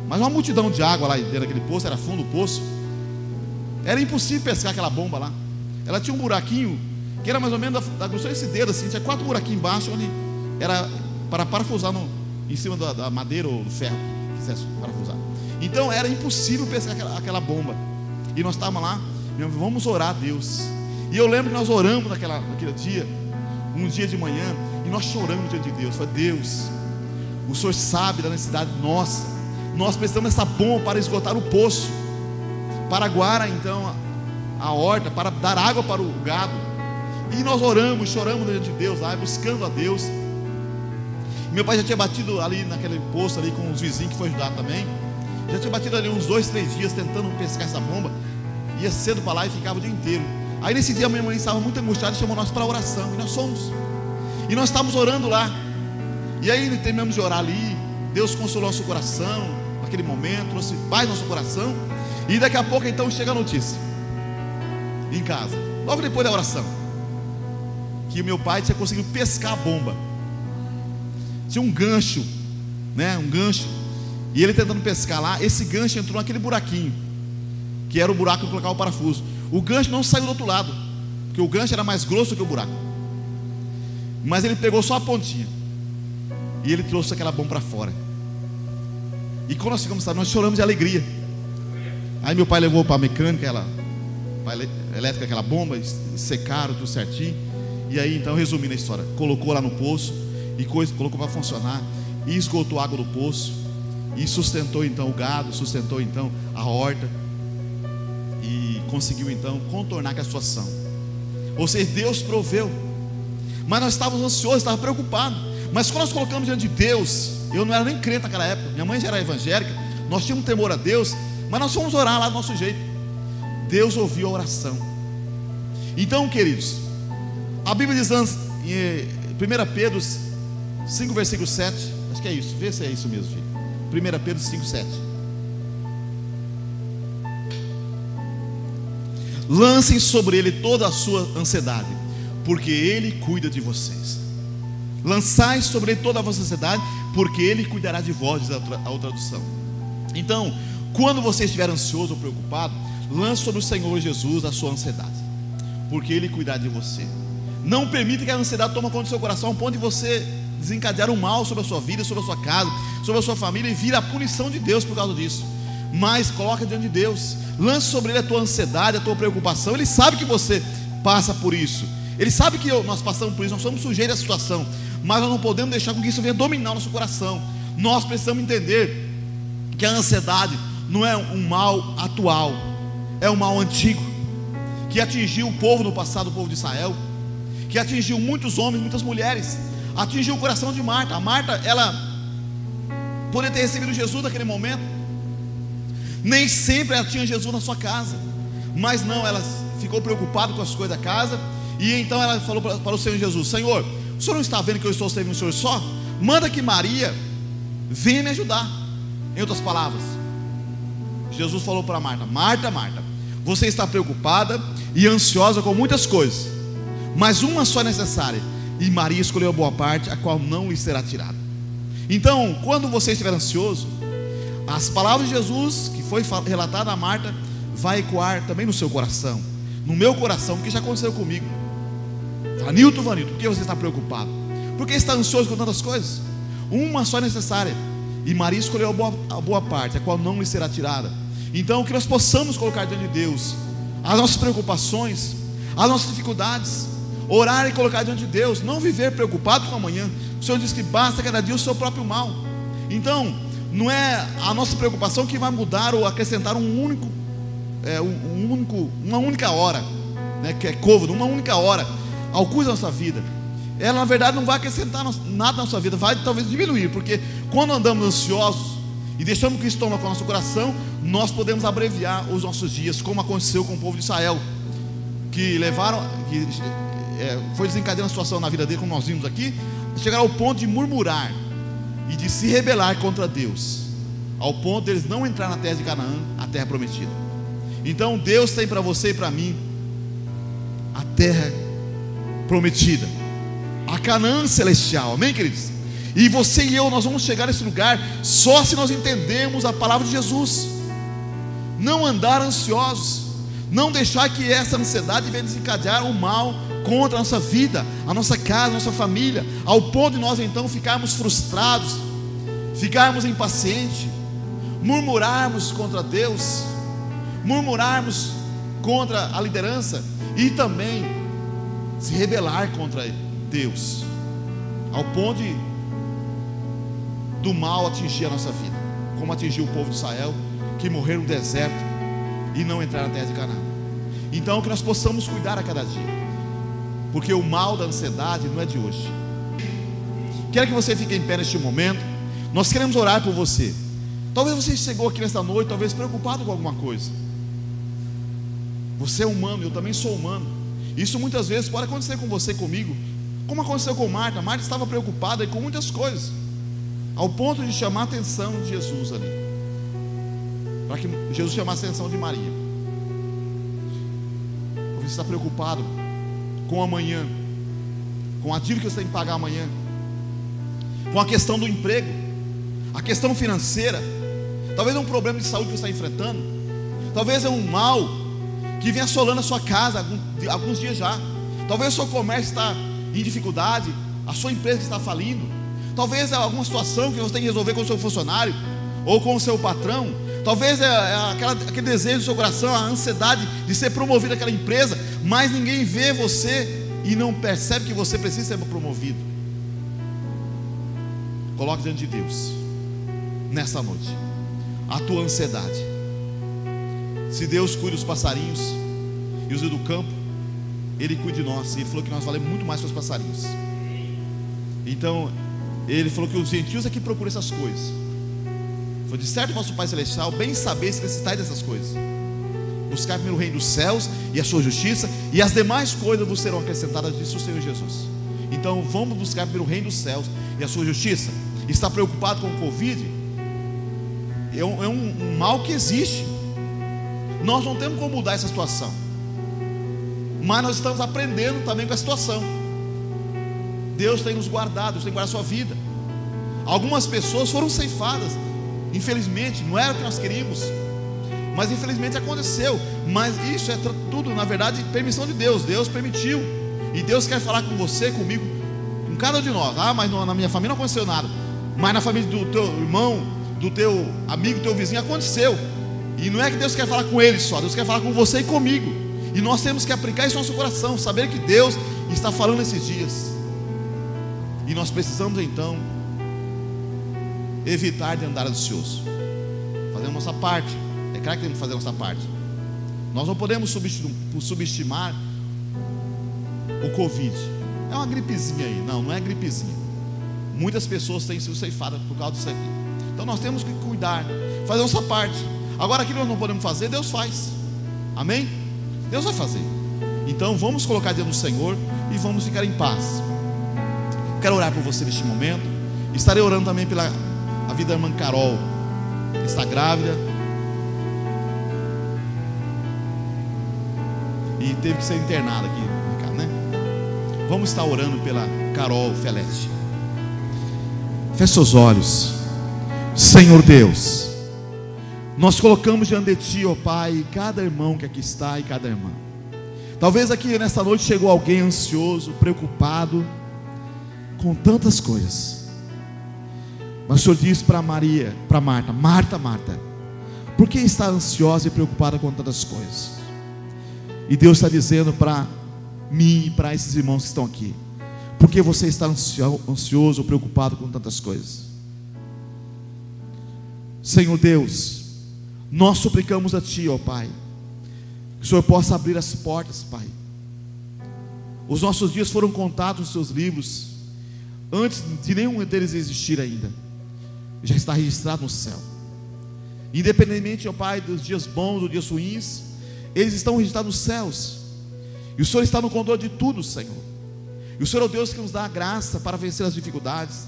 Mas uma multidão de água lá dentro daquele poço, era fundo do poço, era impossível pescar aquela bomba lá. Ela tinha um buraquinho que era mais ou menos da grossura desse dedo assim, tinha 4 buraquinhos embaixo, onde era para parafusar em cima da madeira ou do ferro que quisesse parafusar. Então era impossível pescar aquela bomba. E nós estávamos lá, vamos orar a Deus. E eu lembro que nós oramos naquele dia, um dia de manhã, e nós choramos diante de Deus. Falei: Deus, o Senhor sabe da necessidade nossa, nós precisamos dessa bomba para esgotar o poço, para aguar então a horta, para dar água para o gado. E nós oramos, choramos diante de Deus lá, buscando a Deus. Meu pai já tinha batido ali naquele poço ali com os vizinhos que foi ajudar também. Já tinha batido ali uns 2, 3 dias tentando pescar essa bomba. Ia cedo para lá e ficava o dia inteiro. Aí nesse dia a minha mãe estava muito angustiada e chamou nós para oração. E nós fomos. E nós estávamos orando lá. E aí terminamos de orar ali. Deus consolou nosso coração naquele momento, trouxe paz no nosso coração. E daqui a pouco então chega a notícia em casa, logo depois da oração, que o meu pai tinha conseguido pescar a bomba. Tinha um gancho, né? Um gancho. E ele tentando pescar lá, esse gancho entrou naquele buraquinho, que era o buraco que colocava o parafuso. O gancho não saiu do outro lado, porque o gancho era mais grosso que o buraco. mas ele pegou só a pontinha e ele trouxe aquela bomba para fora. E quando nós ficamos, nós choramos de alegria. Aí meu pai levou para a mecânica, elétrica, aquela bomba, secaram tudo certinho. E aí então, resumindo a história, colocou lá no poço e colocou para funcionar, e esgotou a água do poço, e sustentou então o gado, sustentou então a horta, e conseguiu então contornar aquela situação. Ou seja, Deus proveu. Mas nós estávamos ansiosos, estávamos preocupados. Mas quando nós colocamos diante de Deus, eu não era nem crente naquela época, minha mãe já era evangélica, nós tínhamos temor a Deus, mas nós fomos orar lá do nosso jeito. Deus ouviu a oração. Então, queridos, a Bíblia diz em 1 Pedro 5, versículo 7, acho que é isso, vê se é isso mesmo, filho. 1 Pedro 5, 7. Lancem sobre ele toda a sua ansiedade, porque ele cuida de vocês. Lançai sobre ele toda a vossa ansiedade, porque ele cuidará de vós, diz a outra tradução. Então, quando você estiver ansioso ou preocupado, lance sobre o Senhor Jesus a sua ansiedade, porque ele cuidará de você. Não permita que a ansiedade tome conta do seu coração, ao ponto de você desencadear um mal sobre a sua vida, sobre a sua casa, sobre a sua família, e vir a punição de Deus por causa disso. Mas coloca diante de Deus, lance sobre ele a tua ansiedade, a tua preocupação. Ele sabe que você passa por isso, ele sabe que nós passamos por isso, nós somos sujeitos à situação, mas nós não podemos deixar com que isso venha dominar o nosso coração. Nós precisamos entender que a ansiedade não é um mal atual, é um mal antigo, que atingiu o povo no passado, o povo de Israel, que atingiu muitos homens, muitas mulheres, atingiu o coração de Marta. A Marta, ela poderia ter recebido Jesus naquele momento, nem sempre ela tinha Jesus na sua casa, mas não, ela ficou preocupada com as coisas da casa, e então ela falou para o Senhor Jesus: Senhor, o Senhor não está vendo que eu estou servindo o Senhor só? Manda que Maria venha me ajudar. Em outras palavras, Jesus falou para Marta: Marta, Marta, você está preocupada e ansiosa com muitas coisas, mas uma só é necessária, e Maria escolheu a boa parte, a qual não lhe será tirada. Então, quando você estiver ansioso, as palavras de Jesus, que foi relatada a Marta, vai ecoar também no seu coração, no meu coração, porque já aconteceu comigo. Vanilton, por que você está preocupado? Por que está ansioso com tantas coisas? Uma só é necessária, e Maria escolheu a boa parte, a qual não lhe será tirada. Então, que nós possamos colocar diante de Deus as nossas preocupações, as nossas dificuldades, orar e colocar diante de Deus, não viver preocupado com amanhã. O Senhor diz que basta cada dia o seu próprio mal. Então, não é a nossa preocupação que vai mudar ou acrescentar uma única hora, né, que é côvado, uma única hora ao custo da nossa vida. Ela na verdade não vai acrescentar nada na nossa vida, vai talvez diminuir, porque quando andamos ansiosos e deixamos que isso tome com o nosso coração, nós podemos abreviar os nossos dias, como aconteceu com o povo de Israel, que foi desencadeando a situação na vida dele, como nós vimos aqui, chegaram ao ponto de murmurar e de se rebelar contra Deus, ao ponto de eles não entrar na terra de Canaã, a terra prometida. Então Deus tem para você e para mim a terra prometida, a Canaã celestial, amém, queridos? E você e eu, nós vamos chegar nesse lugar só se nós entendermos a palavra de Jesus. Não andar ansiosos, não deixar que essa ansiedade venha desencadear o mal contra a nossa vida, a nossa casa, a nossa família, ao ponto de nós então ficarmos frustrados, ficarmos impacientes, murmurarmos contra Deus, murmurarmos contra a liderança e também se rebelar contra Deus, ao ponto do mal atingir a nossa vida, como atingiu o povo de Israel, que morreram no deserto e não entraram na terra de Canaã. Então que nós possamos cuidar a cada dia, porque o mal da ansiedade não é de hoje. Quero que você fique em pé neste momento. Nós queremos orar por você. Talvez você chegou aqui nesta noite, talvez preocupado com alguma coisa. Você é humano, eu também sou humano. Isso muitas vezes pode acontecer com você, comigo, como aconteceu com Marta. Marta estava preocupada com muitas coisas, ao ponto de chamar a atenção de Jesus ali, para que Jesus chamasse a atenção de Maria. Você está preocupado com amanhã, com aquilo que você tem que pagar amanhã, com a questão do emprego, a questão financeira, talvez é um problema de saúde que você está enfrentando, talvez é um mal que vem assolando a sua casa há alguns dias já, talvez o seu comércio está em dificuldade, a sua empresa que está falindo. Talvez é alguma situação que você tem que resolver com o seu funcionário ou com o seu patrão. Talvez é aquele desejo do seu coração, a ansiedade de ser promovido naquela empresa, mas ninguém vê você e não percebe que você precisa ser promovido. Coloque diante de Deus nessa noite a tua ansiedade. Se Deus cuida dos passarinhos e os do campo, Ele cuida de nós. Ele falou que nós valemos muito mais que os passarinhos. Então Ele falou que os gentios é que procuram essas coisas. Foi de certo vosso Pai Celestial bem saber se necessitais dessas coisas. Buscar primeiro o reino dos céus e a sua justiça, e as demais coisas vos serão acrescentadas, disse o Senhor Jesus. Então vamos buscar primeiro o reino dos céus e a sua justiça. Está preocupado com o Covid? É um mal que existe. Nós não temos como mudar essa situação, mas nós estamos aprendendo também com a situação. Deus tem nos guardado, Deus tem guardado a sua vida. Algumas pessoas foram ceifadas, infelizmente, não era o que nós queríamos, mas infelizmente aconteceu. Mas isso é tudo, na verdade, permissão de Deus. Deus permitiu, e Deus quer falar com você, comigo, com cada um de nós. Mas na minha família não aconteceu nada, mas na família do teu irmão, do teu amigo, do teu vizinho aconteceu. E não é que Deus quer falar com ele só, Deus quer falar com você e comigo. E nós temos que aplicar isso no nosso coração, saber que Deus está falando nesses dias. E nós precisamos então evitar de andar ansioso, fazer a nossa parte. É claro que temos que fazer a nossa parte. Nós não podemos subestimar o Covid. É uma gripezinha aí. Não é gripezinha. Muitas pessoas têm sido ceifadas por causa disso aqui. Então nós temos que cuidar, fazer a nossa parte. Agora aquilo que nós não podemos fazer, Deus faz. Amém? Deus vai fazer. Então vamos colocar diante do Senhor e vamos ficar em paz. Quero orar por você neste momento. Estarei orando também pela a vida da irmã Carol, que está grávida e teve que ser internada aqui, né? Vamos estar orando pela Carol Felete. Feche seus olhos. Senhor Deus, nós colocamos diante de Ti, ó Pai, cada irmão que aqui está e cada irmã. Talvez aqui nesta noite chegou alguém ansioso, preocupado com tantas coisas, mas o Senhor disse para Maria, para Marta: Marta, por que está ansiosa e preocupada com tantas coisas? E Deus está dizendo para mim e para esses irmãos que estão aqui: por que você está ansioso ou preocupado com tantas coisas? Senhor Deus, nós suplicamos a Ti, ó Pai, que o Senhor possa abrir as portas, Pai. Os nossos dias foram contados nos Seus livros, antes de nenhum deles existir ainda. Já está registrado no céu. Independentemente, ó Pai, dos dias bons ou dias ruins, eles estão registrados nos céus. E o Senhor está no controle de tudo, Senhor. E o Senhor é o Deus que nos dá a graça para vencer as dificuldades.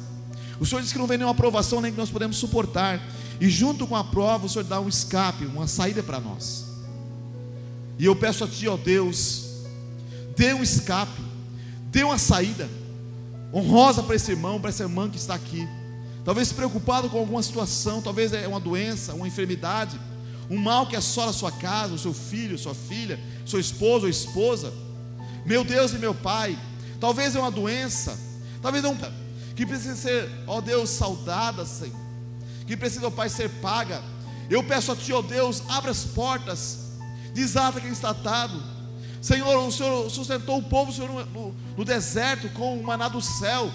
O Senhor diz que não vem nenhuma aprovação, nem que nós podemos suportar. E junto com a prova, o Senhor dá um escape, uma saída para nós. E eu peço a Ti, ó Deus, dê um escape, dê uma saída honrosa para esse irmão, para essa irmã que está aqui, talvez preocupado com alguma situação, talvez é uma doença, uma enfermidade, um mal que assola a sua casa, o seu filho, sua filha, seu esposo ou esposa. Meu Deus e meu Pai, talvez é uma doença, talvez é que precisa ser, ó Deus, saudada, Senhor, que precisa, ó Pai, ser paga. Eu peço a Ti, ó Deus, abre as portas, desata quem está atado. Senhor, o Senhor sustentou o povo, Senhor, no deserto com o maná do céu,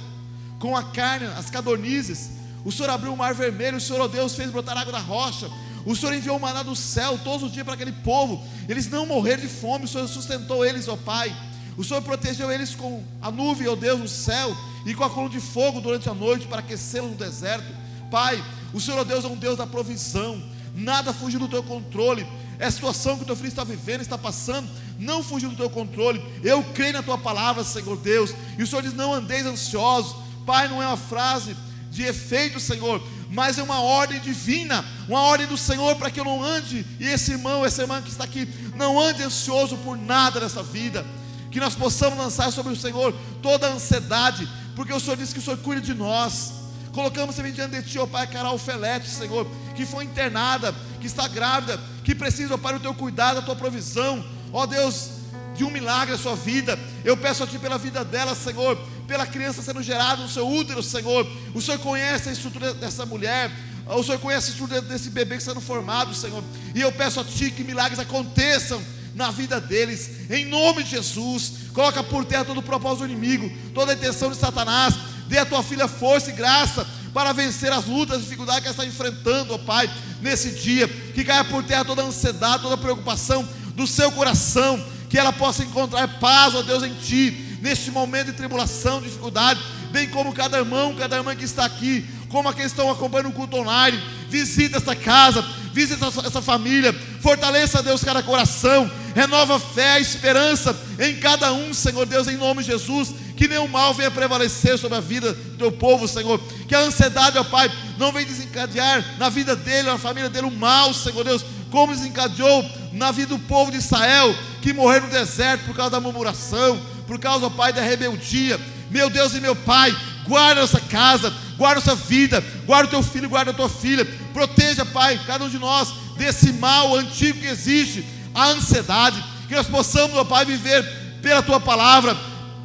com a carne, as codornizes. O Senhor abriu o mar vermelho, o Senhor, ó Deus, fez brotar água da rocha. O Senhor enviou o maná do céu todos os dias para aquele povo. Eles não morreram de fome, o Senhor sustentou eles, ó Pai. O Senhor protegeu eles com a nuvem, ó Deus, no céu, e com a coluna de fogo durante a noite para aquecê-los no deserto. Pai, o Senhor, ó Deus, é um Deus da provisão. Nada fugiu do Teu controle. É a situação que o Teu filho está vivendo, está passando, não fugiu do Teu controle. Eu creio na Tua palavra, Senhor Deus. E o Senhor diz: não andeis ansiosos. Pai, não é uma frase de efeito, Senhor, mas é uma ordem divina, uma ordem do Senhor para que eu não ande, e esse irmão, essa irmã que está aqui, não ande ansioso por nada nessa vida. Que nós possamos lançar sobre o Senhor toda a ansiedade, porque o Senhor disse que o Senhor cuida de nós. Colocamos também diante de Ti, ó Pai, Carol Felete, Senhor, que foi internada, que está grávida, que precisa, ó Pai, do Teu cuidado, da Tua provisão, ó Deus, de um milagre na sua vida. Eu peço a Ti pela vida dela, Senhor, pela criança sendo gerada no seu útero, Senhor. O Senhor conhece a estrutura dessa mulher, o Senhor conhece a estrutura desse bebê que está sendo formado, Senhor. E eu peço a Ti que milagres aconteçam na vida deles, em nome de Jesus. Coloca por terra todo o propósito do inimigo, toda a intenção de Satanás. Dê a Tua filha força e graça para vencer as lutas, as dificuldades que ela está enfrentando, ó Pai, nesse dia. Que caia por terra toda a ansiedade, toda a preocupação do seu coração, que ela possa encontrar paz, ó Deus, em Ti, neste momento de tribulação, de dificuldade, bem como cada irmã que está aqui, como aqueles que estão acompanhando o culto online. Visita esta casa, visita essa família, fortaleça, Deus, cada coração, renova a fé, a esperança em cada um, Senhor Deus, em nome de Jesus. Que nenhum mal venha prevalecer sobre a vida do Teu povo, Senhor. Que a ansiedade, ó Pai, não venha desencadear na vida dele, na família dele, o mal, Senhor Deus, como desencadeou na vida do povo de Israel, que morreram no deserto por causa da murmuração, por causa, ó Pai, da rebeldia. Meu Deus e meu Pai, guarda nossa casa, guarda nossa vida, guarda o Teu filho, guarda a Tua filha. Proteja, Pai, cada um de nós desse mal antigo que existe, a ansiedade. Que nós possamos, ó Pai, viver pela Tua palavra,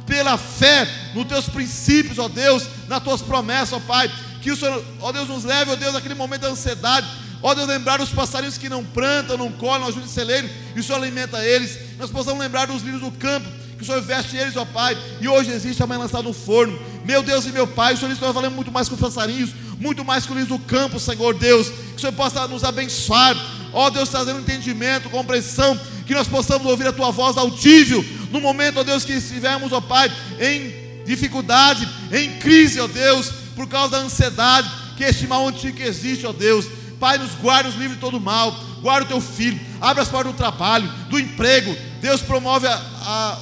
pela fé nos Teus princípios, ó Deus, nas Tuas promessas, ó Pai. Que o Senhor, ó Deus, nos leve, ó Deus, naquele momento da ansiedade, ó Deus, lembrar dos passarinhos que não plantam, não colhem, não ajudam de celeiro, e o Senhor alimenta eles. Nós possamos lembrar dos lírios do campo, que o Senhor veste eles, ó Pai, e hoje existe, amanhã lançado no forno. Meu Deus e meu Pai, o Senhor está falando muito mais que os passarinhos, muito mais que os lírios do campo, Senhor Deus. Que o Senhor possa nos abençoar, ó Deus, trazendo entendimento, compreensão, que nós possamos ouvir a Tua voz audível, no momento, ó Deus, que estivermos, ó Pai, em dificuldade, em crise, ó Deus, por causa da ansiedade, que este mal antigo que existe, ó Deus. Pai, nos guarda, nos livre de todo mal, guarda o Teu filho, abre as portas do trabalho, do emprego. Deus, promove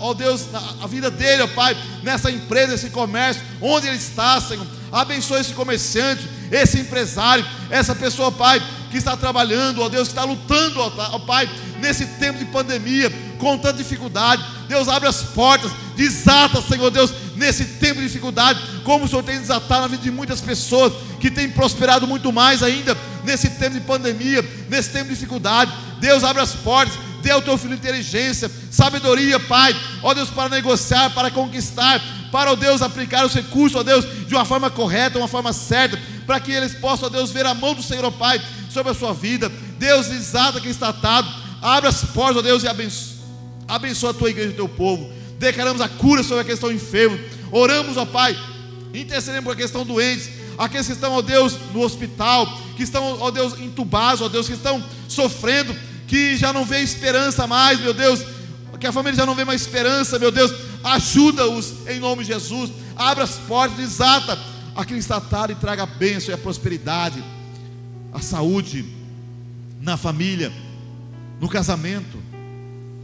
ó Deus, a vida dele, ó Pai, nessa empresa, nesse comércio, onde ele está, Senhor. Abençoe esse comerciante, esse empresário, essa pessoa, Pai, que está trabalhando, ó Deus, que está lutando, ó Pai, nesse tempo de pandemia, com tanta dificuldade. Deus, abre as portas, desata, Senhor Deus, nesse tempo de dificuldade, como o Senhor tem desatado na vida de muitas pessoas, que têm prosperado muito mais ainda, nesse tempo de pandemia, nesse tempo de dificuldade. Deus, abre as portas, dê ao Teu filho inteligência, sabedoria, Pai, ó Deus, para negociar, para conquistar, para, ó Deus, aplicar os recursos, ó Deus, de uma forma correta, uma forma certa, para que eles possam, ó Deus, ver a mão do Senhor, ó Pai, sobre a sua vida. Deus, desata quem está atado, abre as portas, ó Deus, e abençoa a Tua igreja e o Teu povo. Declaramos a cura sobre aqueles que estão enfermos, oramos, ó Pai, intercedemos por aqueles que estão doentes, aqueles que estão, ó Deus, no hospital, que estão, ó Deus, entubados, ó Deus, que estão sofrendo, que já não vê esperança mais, meu Deus, que a família já não vê mais esperança, meu Deus. Ajuda-os em nome de Jesus. Abra as portas, desata aquele que está atado e traga a bênção e a prosperidade, a saúde na família, no casamento,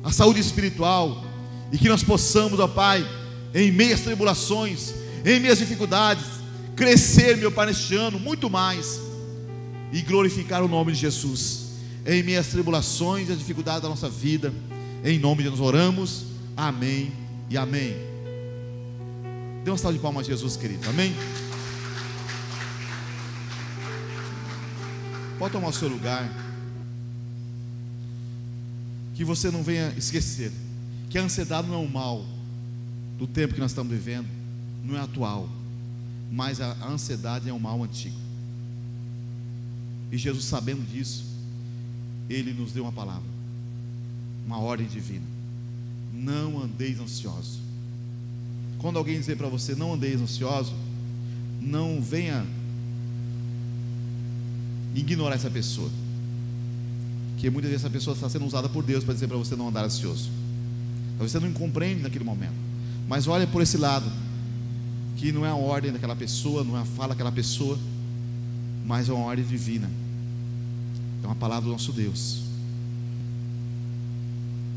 a saúde espiritual. E que nós possamos, ó Pai, em meio às tribulações, em meio às dificuldades, crescer, meu Pai, neste ano muito mais e glorificar o nome de Jesus em meio às tribulações e às dificuldades da nossa vida. Em nome de Jesus oramos, amém e amém. Dê uma salva de palmas a Jesus, querido, amém? Pode tomar o seu lugar. Que você não venha esquecer que a ansiedade não é um mal do tempo que nós estamos vivendo, não é atual, mas a ansiedade é um mal antigo. E Jesus, sabendo disso, Ele nos deu uma palavra, uma ordem divina: não andeis ansiosos. Quando alguém dizer para você não andeis ansioso, não venha ignorar essa pessoa, que muitas vezes essa pessoa está sendo usada por Deus para dizer para você não andar ansioso. Talvez você não compreende naquele momento, mas olha por esse lado, que não é a ordem daquela pessoa, não é a fala daquela pessoa, mas é uma ordem divina. É uma palavra do nosso Deus,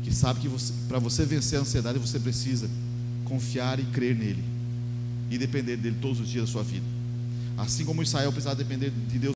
que sabe que para você vencer a ansiedade, você precisa confiar e crer nele, e depender dele todos os dias da sua vida. Assim como Israel precisava depender de Deus